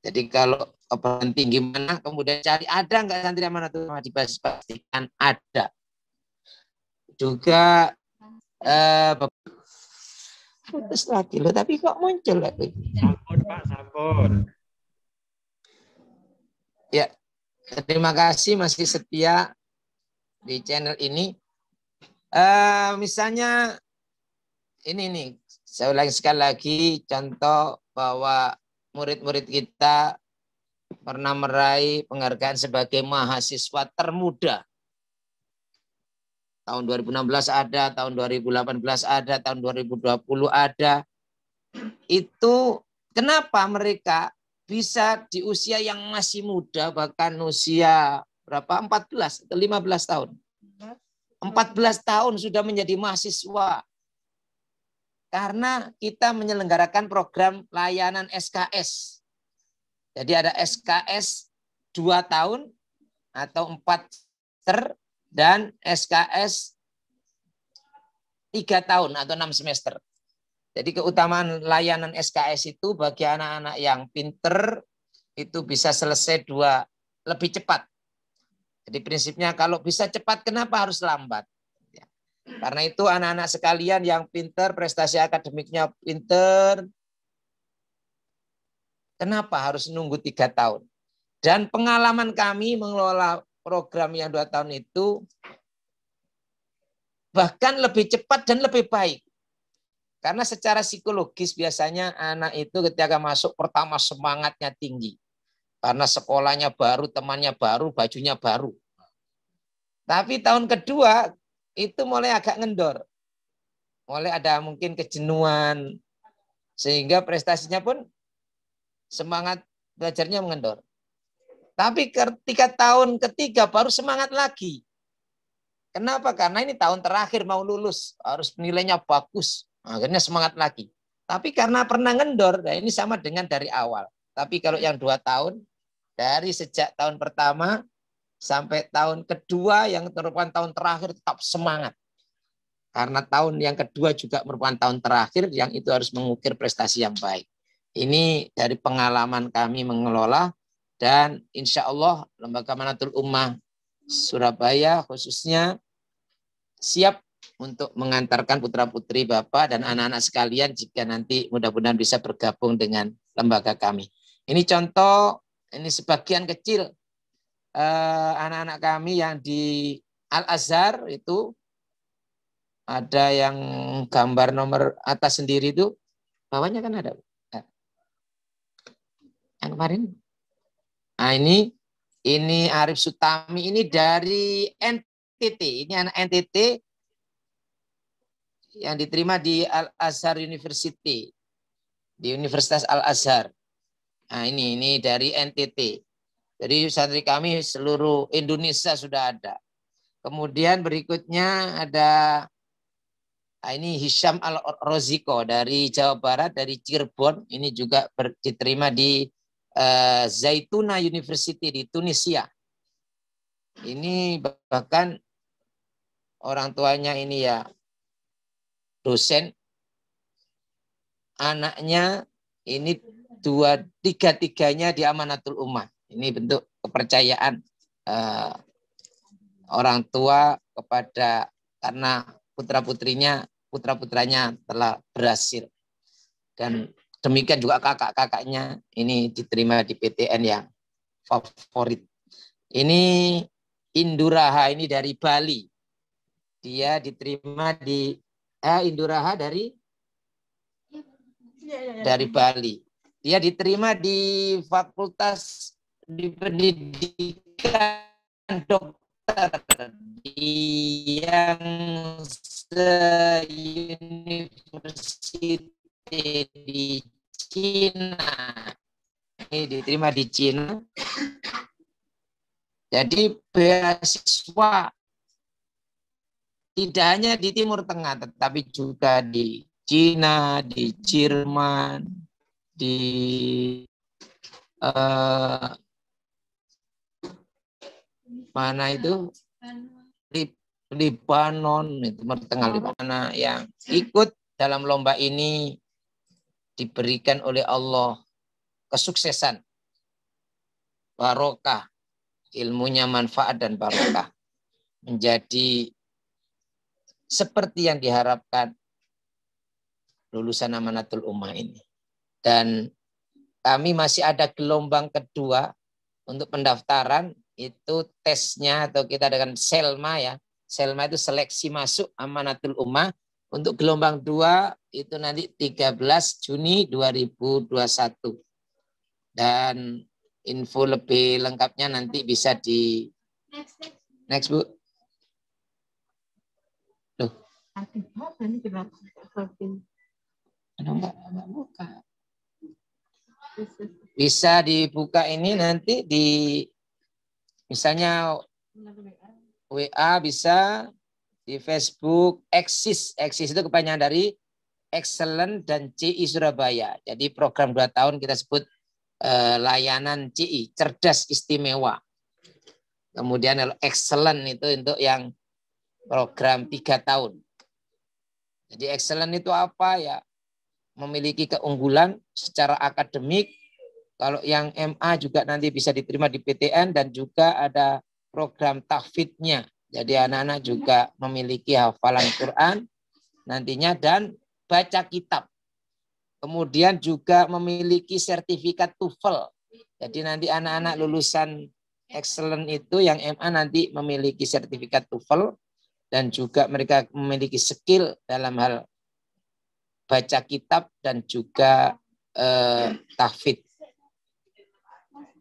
Jadi kalau perguruan tinggi mana, kemudian cari ada nggak santri Amanatul Ummah, dipastikan ada. Juga putus lagi loh, tapi kok muncul lagi? Sampun Pak, sampun. Ya, terima kasih masih setia di channel ini. Misalnya ini nih, saya ulangi sekali lagi contoh bahwa murid-murid kita pernah meraih penghargaan sebagai mahasiswa termuda. Tahun 2016 ada, tahun 2018 ada, tahun 2020 ada. Itu kenapa mereka bisa di usia yang masih muda, bahkan usia berapa? 14 atau 15 tahun. 14 tahun sudah menjadi mahasiswa. Karena kita menyelenggarakan program layanan SKS. Jadi ada SKS 2 tahun atau 4 semester dan SKS 3 tahun atau 6 semester. Jadi keutamaan layanan SKS itu bagi anak-anak yang pinter itu bisa selesai lebih cepat. Jadi prinsipnya kalau bisa cepat, kenapa harus lambat? Ya. Karena itu anak-anak sekalian yang pinter, prestasi akademiknya pinter, kenapa harus nunggu 3 tahun? Dan pengalaman kami mengelola program yang 2 tahun itu bahkan lebih cepat dan lebih baik. Karena secara psikologis biasanya anak itu ketika masuk pertama semangatnya tinggi. Karena sekolahnya baru, temannya baru, bajunya baru. Tapi tahun kedua itu mulai agak ngendor. Mulai ada mungkin kejenuhan. Sehingga prestasinya pun semangat belajarnya mengendor. Tapi ketika tahun ketiga baru semangat lagi. Kenapa? Karena ini tahun terakhir mau lulus. Harus nilainya bagus. Akhirnya semangat lagi. Tapi karena pernah ngendor, nah ini sama dengan dari awal. Tapi kalau yang 2 tahun, dari sejak tahun pertama sampai tahun kedua yang merupakan tahun terakhir tetap semangat. Karena tahun yang kedua juga merupakan tahun terakhir yang itu harus mengukir prestasi yang baik. Ini dari pengalaman kami mengelola dan insya Allah Lembaga Amanatul Ummah Surabaya khususnya siap untuk mengantarkan putra-putri Bapak dan anak-anak sekalian jika nanti mudah-mudahan bisa bergabung dengan lembaga kami. Ini contoh, ini sebagian kecil anak-anak kami yang di Al-Azhar itu ada yang gambar nomor atas sendiri itu, bawahnya kan ada. Yang kemarin. Nah ini Arif Sutami, ini dari NTT, ini anak NTT. yang diterima di Al-Azhar University, di Universitas Al-Azhar. Nah, ini dari NTT. Jadi santri kami seluruh Indonesia sudah ada. Kemudian berikutnya ada ini Hisham Al-Roziko dari Jawa Barat, dari Cirebon. Ini juga diterima di Zaituna University di Tunisia. Ini bahkan orang tuanya ini ya dosen, anaknya ini tiga-tiganya di Amanatul Ummah. Ini bentuk kepercayaan orang tua kepada, karena putra-putranya telah berhasil. Dan demikian juga kakak-kakaknya ini diterima di PTN yang favorit. Ini Induraha, ini dari Bali. Dia diterima di Induraha dari Bali. Dia diterima di Fakultas di Pendidikan Dokter yang se-university di Cina. Ini diterima di Cina. Jadi beasiswa tidak hanya di Timur Tengah, tetapi juga di Cina, di Jerman, di mana itu? Libanon, itu Timur Tengah, Libanon. Yang ikut dalam lomba ini diberikan oleh Allah kesuksesan, barokah, ilmunya manfaat dan barokah, menjadi seperti yang diharapkan lulusan Amanatul Ummah ini. Dan kami masih ada gelombang kedua untuk pendaftaran, itu tesnya atau kita dengan Selma ya. Selma itu seleksi masuk Amanatul Ummah. Untuk gelombang 2 itu nanti 13 Juni 2021. Dan info lebih lengkapnya nanti bisa di next Bu. Loh. Bisa dibuka ini nanti di misalnya WA, bisa di Facebook, Eksis itu kepanjangan dari Excellent dan CI Surabaya. Jadi program 2 tahun kita sebut layanan CI, cerdas istimewa. Kemudian Excellent itu untuk yang program 3 tahun. Jadi Excellent itu apa ya? Memiliki keunggulan secara akademik. Kalau yang MA juga nanti bisa diterima di PTN, dan juga ada program tahfidnya. Jadi anak-anak juga memiliki hafalan Quran nantinya dan baca kitab. Kemudian juga memiliki sertifikat TOEFL. Jadi nanti anak-anak lulusan Excellent itu yang MA nanti memiliki sertifikat TOEFL, dan juga mereka memiliki skill dalam hal baca kitab dan juga tahfidz.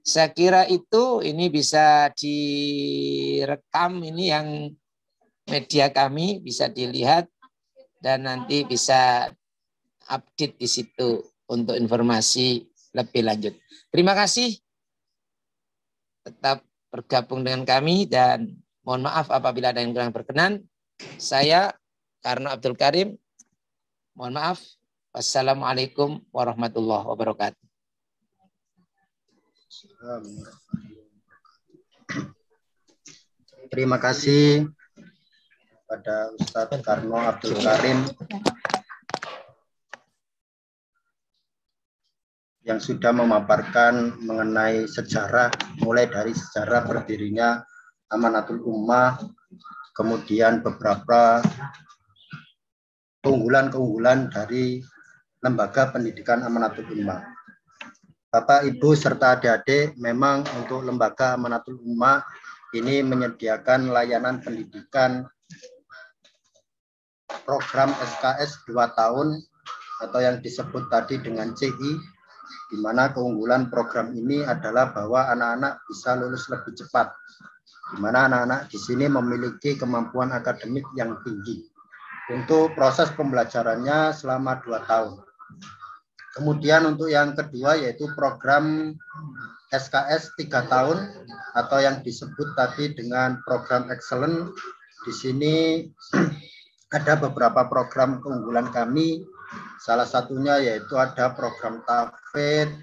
Saya kira itu ini bisa direkam, ini yang media kami bisa dilihat dan nanti bisa update di situ untuk informasi lebih lanjut. Terima kasih. Tetap bergabung dengan kami dan mohon maaf apabila ada yang kurang berkenan. Saya Karno Abdul Karim. Mohon maaf. Wassalamualaikum warahmatullahi wabarakatuh. Terima kasih pada Ustadz Karno Abdul Karim yang sudah memaparkan mengenai sejarah, mulai dari sejarah berdirinya Amanatul Ummah, kemudian beberapa keunggulan-keunggulan dari lembaga pendidikan Amanatul Ummah. Bapak, Ibu, serta adik-adik, memang untuk lembaga Amanatul Ummah ini menyediakan layanan pendidikan program SKS 2 tahun atau yang disebut tadi dengan CI, di mana keunggulan program ini adalah bahwa anak-anak bisa lulus lebih cepat, di mana anak-anak di sini memiliki kemampuan akademik yang tinggi. untuk proses pembelajarannya selama 2 tahun. Kemudian untuk yang kedua yaitu program SKS 3 tahun atau yang disebut tadi dengan program excellent. Di sini ada beberapa program keunggulan kami. Salah satunya yaitu ada program TAFED.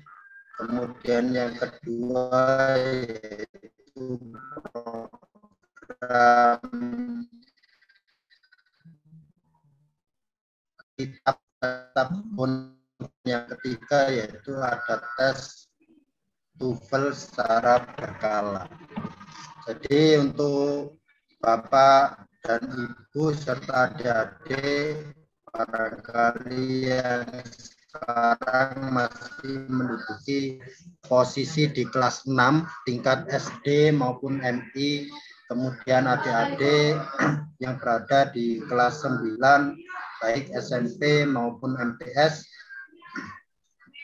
Kemudian yang kedua yaitu program kitab. Yang ketiga yaitu ada tes TOEFL secara berkala. Jadi untuk Bapak dan Ibu serta adik-adik barangkali yang sekarang masih menduduki posisi di kelas 6 tingkat SD maupun MI, kemudian adik-adik yang berada di kelas 9 baik SMP maupun MTS,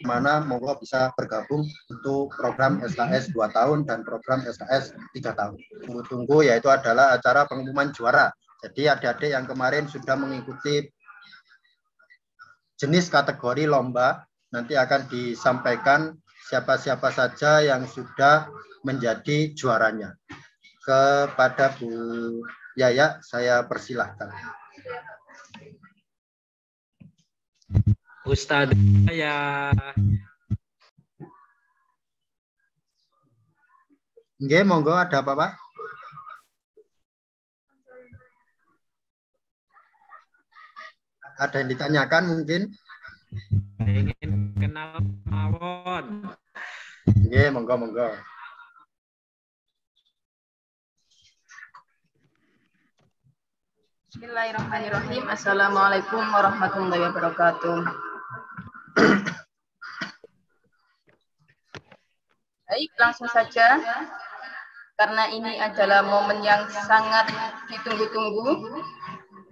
mana monggo bisa bergabung untuk program SKS 2 tahun dan program SKS 3 tahun. Tunggu-tunggu yaitu adalah acara pengumuman juara. Jadi adik-adik yang kemarin sudah mengikuti jenis kategori lomba, nanti akan disampaikan siapa-siapa saja yang sudah menjadi juaranya. Kepada Bu Yaya, saya persilahkan. Ustadz ya. Nggih, monggo ada apa, Pak? Ada yang ditanyakan mungkin? Ingin kenal mawon. Nggih, monggo. Bismillahirrahmanirrahim. Assalamualaikum warahmatullahi wabarakatuh. Baik, langsung saja. Karena ini adalah momen yang sangat ditunggu-tunggu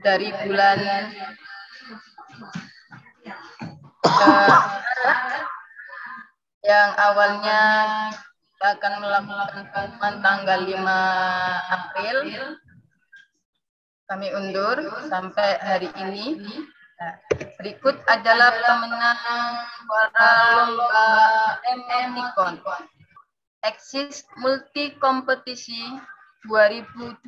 dari bulan yang awalnya kita akan melakukan pengumuman tanggal 5 April. Kami undur sampai hari ini. Nah, berikut adalah pemenang para lomba MMICON Eksis Multi Kompetisi 2021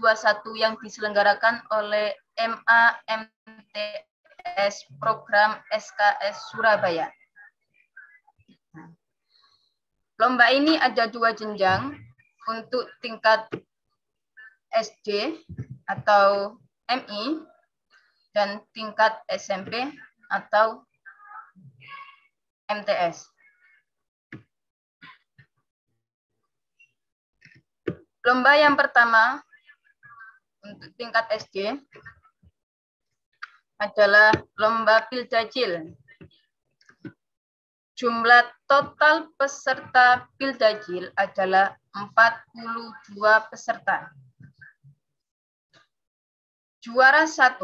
yang diselenggarakan oleh MAMTS Program SKS Surabaya. Lomba ini ada 2 jenjang untuk tingkat SD atau MI dan tingkat SMP atau MTS. Lomba yang pertama untuk tingkat SD adalah lomba Pildajil. Jumlah total peserta Pildajil adalah 42 peserta. Juara 1.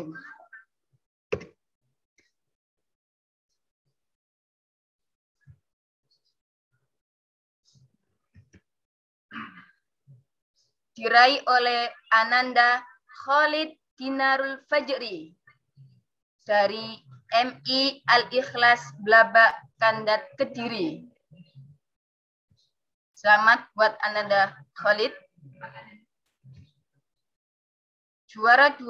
Diraih oleh Ananda Khalid Dinarul Fajri dari MI Al-Ikhlas Blabak Kandat Kediri. Selamat buat Ananda Khalid. Juara 2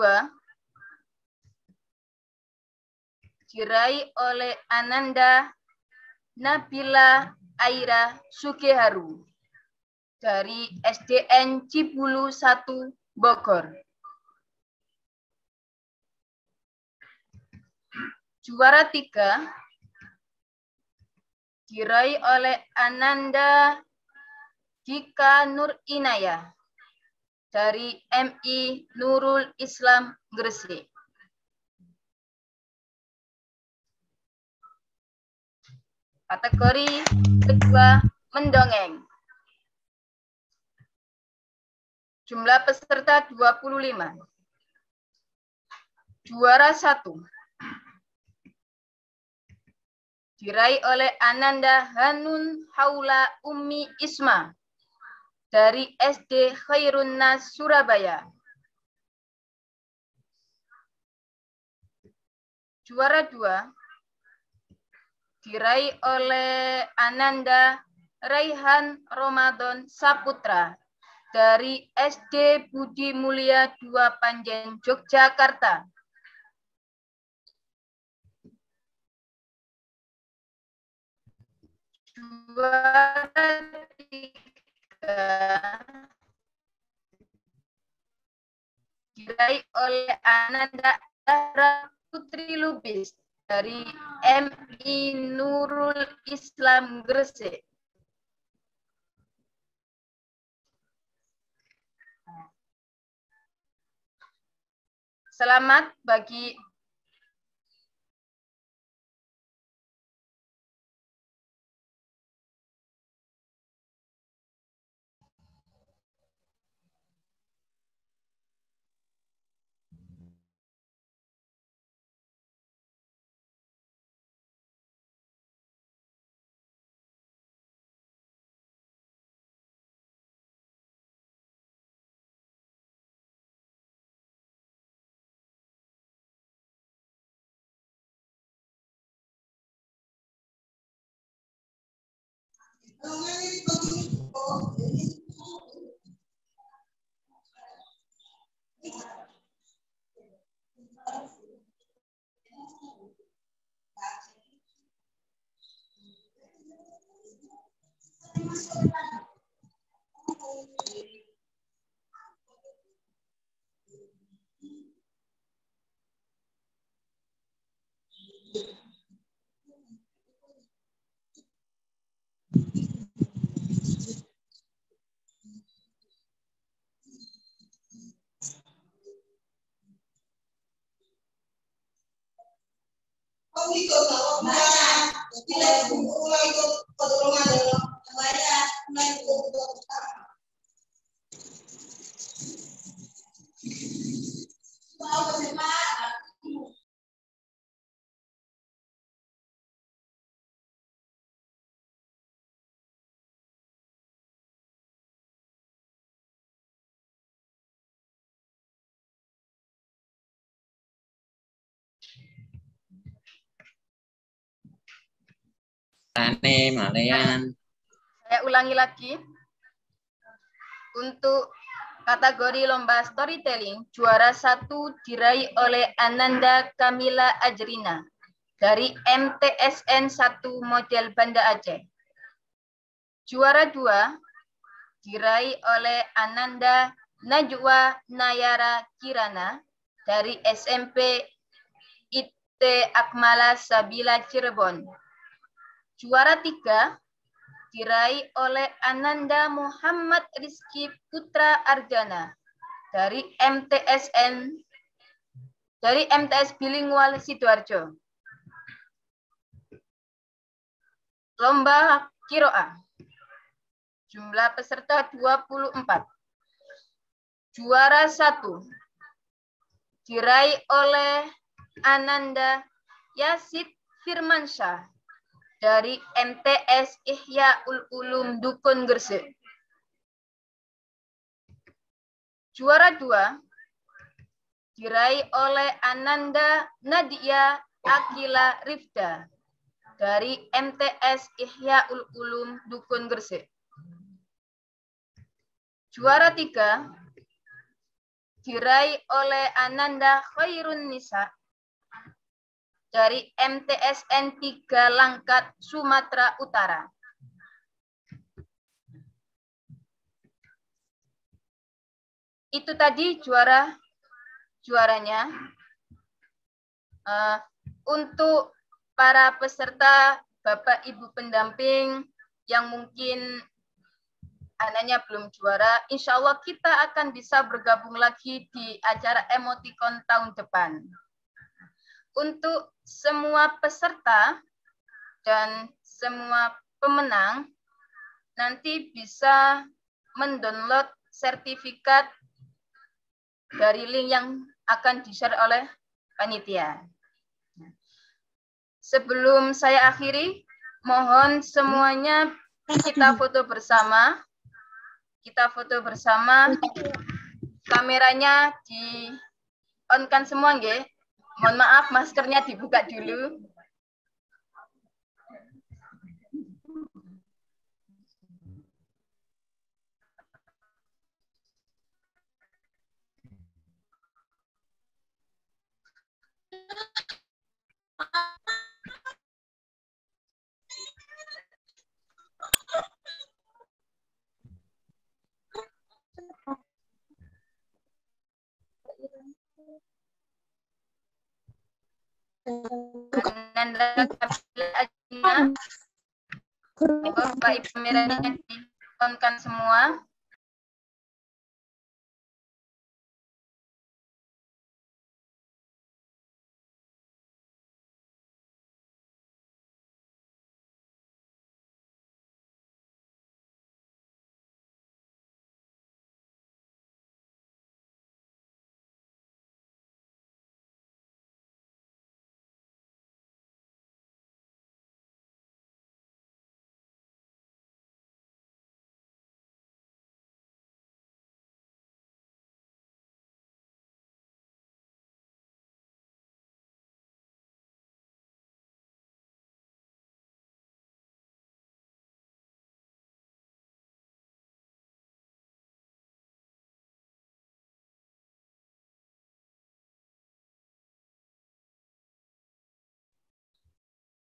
diraih oleh Ananda Nabila Aira Sugiharu dari SDN Cibulu 1 Bogor. Juara 3 diraih oleh Ananda Dika Nur Inayah dari MI Nurul Islam Gresik. Kategori kedua mendongeng. Jumlah peserta 25. Juara 1 diraih oleh Ananda Hanun Haula Ummi Isma dari SD Khairun Nas Surabaya. Juara 2 diraih oleh Ananda Raihan Ramadan Saputra dari SD Budi Mulia 2 Panjen, Yogyakarta. Juara 3 diraih oleh Ananda Zahra Putri Lubis dari MI Nurul Islam Gresik. Selamat bagi saya ulangi lagi. Untuk kategori lomba storytelling, juara 1 diraih oleh Ananda Kamila Ajrina dari MTSN 1 Model Banda Aceh. Juara 2 diraih oleh Ananda Najwa Nayara Kirana dari SMP IT Akmala Sabila Cirebon. Juara 3 diraih oleh Ananda Muhammad Rizky Putra Arjana dari MTS Bilingual Sidoarjo. Lomba Qiraah. Jumlah peserta 24. Juara 1 diraih oleh Ananda Yasid Firmansyah dari MTS Ihyaul Ulum Dukun Gresik. Juara 2 diraih oleh Ananda Nadia Akila Rifda dari MTS Ihyaul Ulum Dukun Gresik. Juara 3 diraih oleh Ananda Khairun Nisa dari MTSN 3 Langkat, Sumatera Utara. Itu tadi juaranya. Untuk para peserta, Bapak Ibu pendamping yang mungkin anaknya belum juara, insya Allah kita akan bisa bergabung lagi di acara emoticon tahun depan. Untuk semua peserta dan semua pemenang nanti bisa mendownload sertifikat dari link yang akan di-share oleh panitia. Sebelum saya akhiri, mohon semuanya kita foto bersama. Kita foto bersama. Kameranya di-on-kan semua, nggih. Mohon maaf, maskernya dibuka dulu. Bapak Ibu kameranya di-on-kan semua.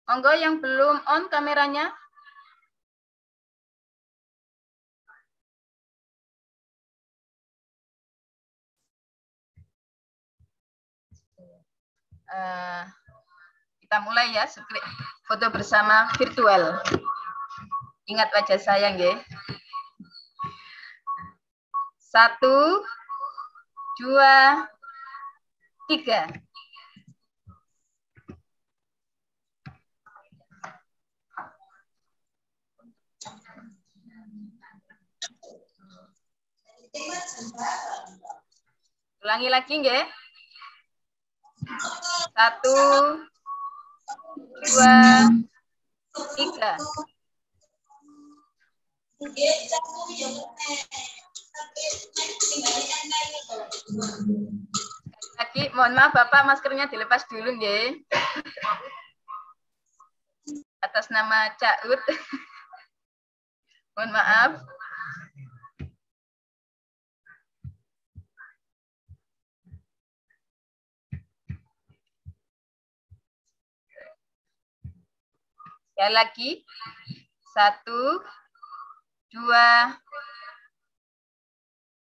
Monggo yang belum on kameranya. Kita mulai ya, foto bersama virtual. Ingat wajah saya, nggih. 1, 2, 3. Ulangi lagi, nggih. 1, 2, 3. Lagi, mohon maaf Bapak, maskernya dilepas dulu, nggih. Atas nama Cak Ut. Mohon maaf. Sekali lagi. 1, 2.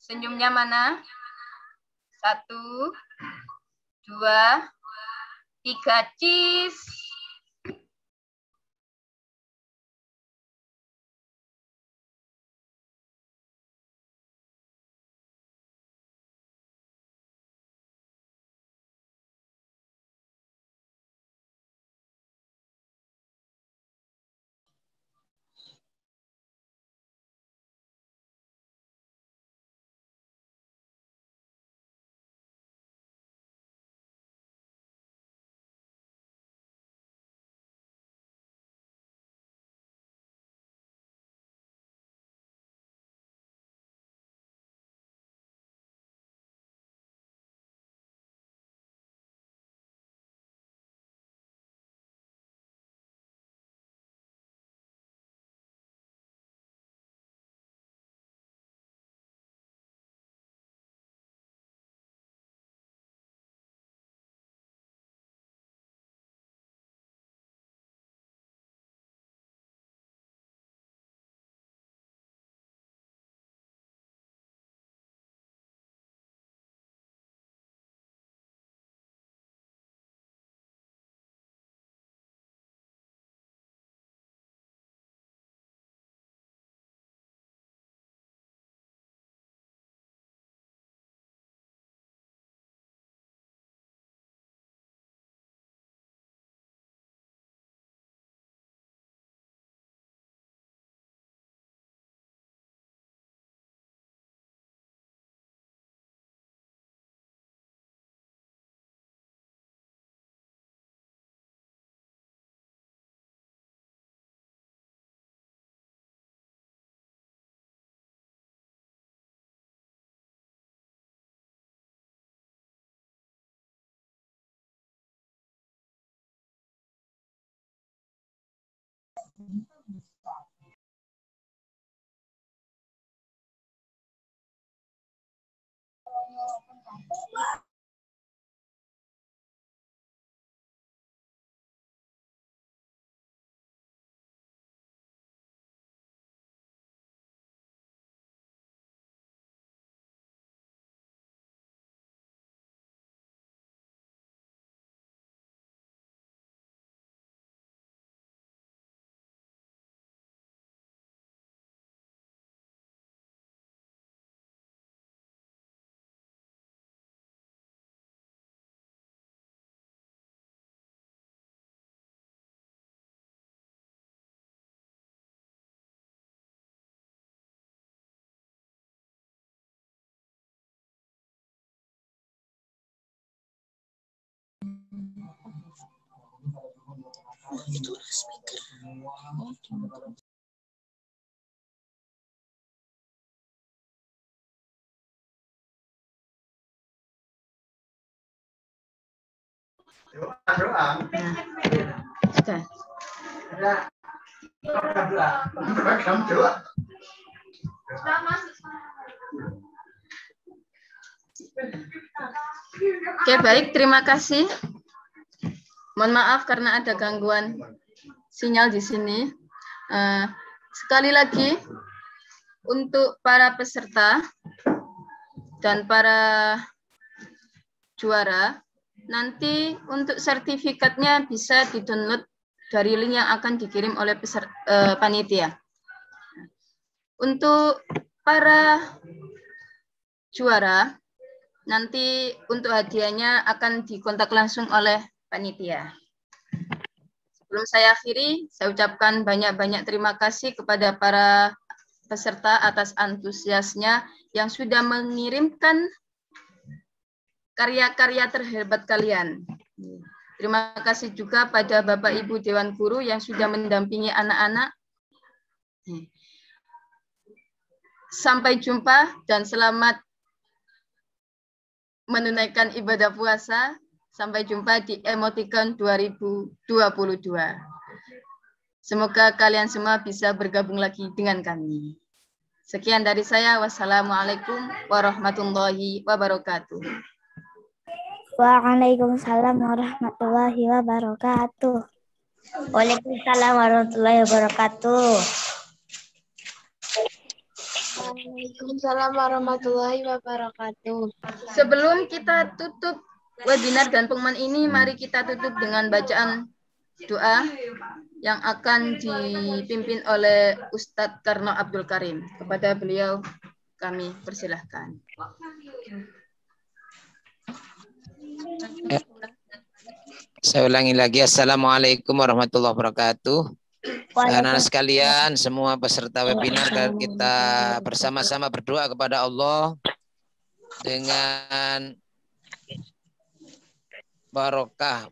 Senyumnya mana? 1, 2, 3. Cheese. Oke, baik, terima kasih. Mohon maaf karena ada gangguan sinyal di sini. Sekali lagi, untuk para peserta dan para juara, nanti untuk sertifikatnya bisa di-download dari link yang akan dikirim oleh panitia. Untuk para juara, nanti untuk hadiahnya akan dikontak langsung oleh panitia. Sebelum saya akhiri, saya ucapkan banyak-banyak terima kasih kepada para peserta atas antusiasnya yang sudah mengirimkan karya-karya terhebat kalian. Terima kasih juga pada Bapak Ibu Dewan Guru yang sudah mendampingi anak-anak. Sampai jumpa dan selamat menunaikan ibadah puasa. Sampai jumpa di Emoticon 2022. Semoga kalian semua bisa bergabung lagi dengan kami. Sekian dari saya. Wassalamualaikum warahmatullahi wabarakatuh. Waalaikumsalam warahmatullahi wabarakatuh. Waalaikumsalam warahmatullahi wabarakatuh. Waalaikumsalam warahmatullahi wabarakatuh. Sebelum kita tutup webinar dan pengumuman ini, mari kita tutup dengan bacaan doa yang akan dipimpin oleh Ustadz Karno Abdul Karim. Kepada beliau kami persilahkan. Saya ulangi lagi. Assalamualaikum warahmatullahi wabarakatuh. Anak-anak sekalian, semua peserta webinar, kita bersama-sama berdoa kepada Allah dengan barokah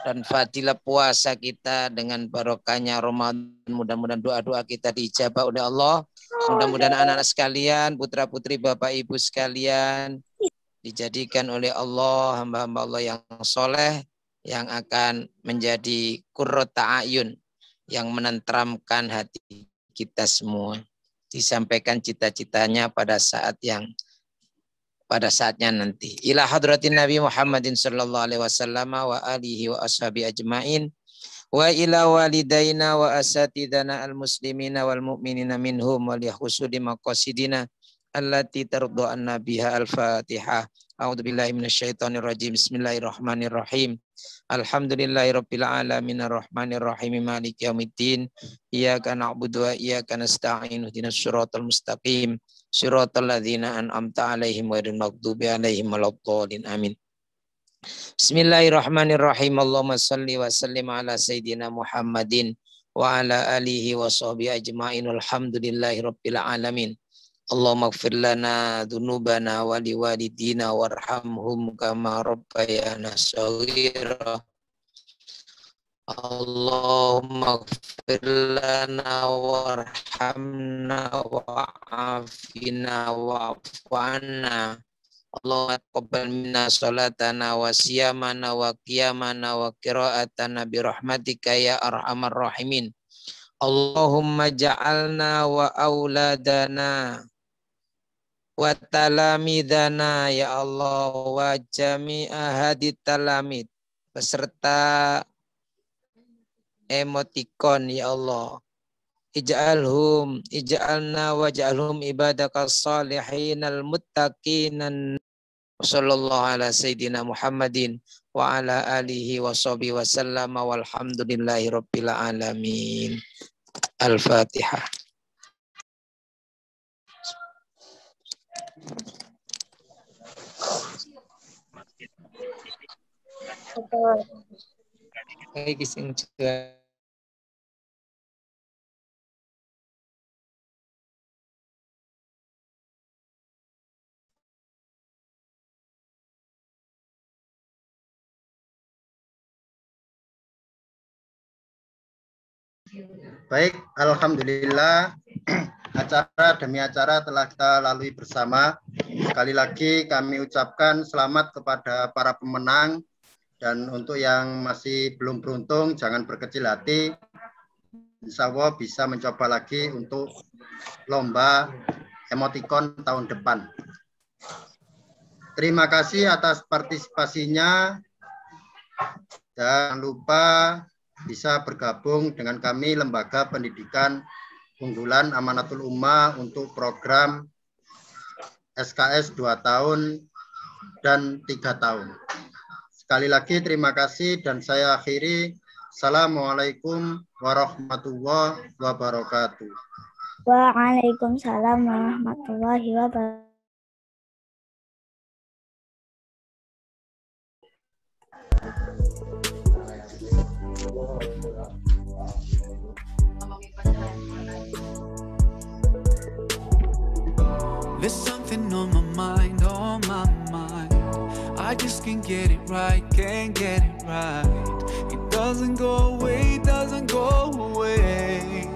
dan fadilah puasa kita, dengan barokahnya Ramadan. Mudah-mudahan doa-doa kita diijabah oleh Allah. Mudah-mudahan anak-anak sekalian, putra-putri Bapak Ibu sekalian, dijadikan oleh Allah hamba-hamba Allah yang soleh, yang akan menjadi qurrata a'yun, yang menenteramkan hati kita semua. Disampaikan cita-citanya pada saatnya nanti. Ila hadratin Nabi Muhammadin sallallahu alaihi wasallam wa alihi wa ashabi ajmain wa ila walidaina wa asatidana al-muslimina wal mu'minina minhum wal yahusudi maqasidina allati tardu anna biha al-Fatihah. A'udzu billahi minasyaitonir rajim. Bismillahirrahmanirrahim. Alhamdulillahirabbil alamin arrahmanir rahim maliki yaumiddin. Iyyaka na'budu wa iyyaka nasta'in. Ihdinas siratal mustaqim. Siratal ladzina an'amta 'alaihim ghairil maghdubi 'alaihim waladdallin. Amin. Bismillahirrahmanirrahim. Allahumma shalli wa sallim ala sayyidina Muhammadin wa ala alihi wa sahbihi ajma'in. Alhamdulillahirabbil alamin. Allahumma ighfir lana dzunubana wa liwalidina warhamhum kama rabbayana shaghira. Allahumma ighfir lana warhamna wa'afina wa'fu 'anna. Allahumma taqabbal minna salatana wa siyamana wa qiyamana wa qira'atana bi rahmatika ya arhamar rahimin. Allahumma ja'alna wa auladana wa talamidana ya Allah wa jami'a hadit talamid beserta emotikon ya Allah. Ij'alna wa ja'alhum ibadakas salihinal muttaqinan. Sallallahu ala sayyidina Muhammadin wa ala alihi wa sahbihi wa sallama walhamdulillahi rabbil alamin. Al-Fatihah. Baik, sing juga. Baik, alhamdulillah acara demi acara telah kita lalui bersama. Sekali lagi kami ucapkan selamat kepada para pemenang, dan untuk yang masih belum beruntung jangan berkecil hati. Insya Allah bisa mencoba lagi untuk lomba emotikon tahun depan. Terima kasih atas partisipasinya. Jangan lupa bisa bergabung dengan kami Lembaga Pendidikan Unggulan Amanatul Ummah untuk program SKS 2 tahun dan 3 tahun. Sekali lagi terima kasih dan saya akhiri. Assalamualaikum warahmatullahi wabarakatuh. Waalaikumsalam warahmatullahi wabarakatuh. There's something on my mind, on my mind. I just can't get it right, can't get it right. It doesn't go away, doesn't go away.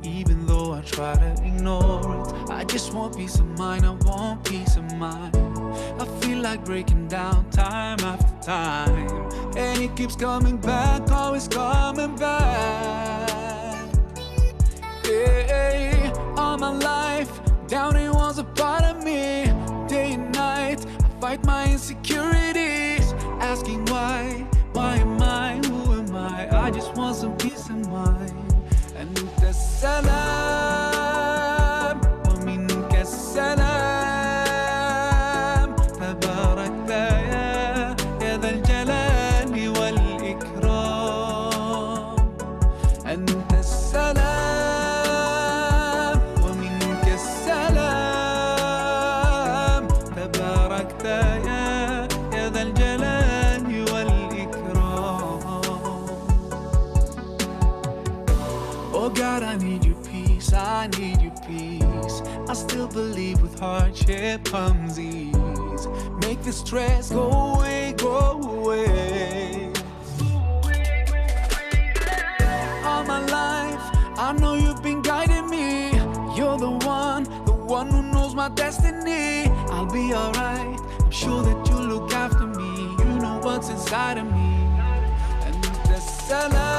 Even though I try to ignore it, I just want peace of mind, I want peace of mind. I feel like breaking down time after time, and it keeps coming back, always coming back. Hey, all my life, doubting was a part of me. Day and night, I fight my insecurities, asking why am I, who am I just want some peace of mind. And the salam, wa minka salam, tabarakta ya dhal jalali wal ikram. And the salam, wa minka salam, tabarakta ya dhal jalali wal ikram. Oh God, I need your peace, I need your peace. I still believe with hardship comes ease. Make the stress go away, go away. All my life, I know you've been guiding me. You're the one who knows my destiny. I'll be alright, I'm sure that you'll look after me. You know what's inside of me. And the salam.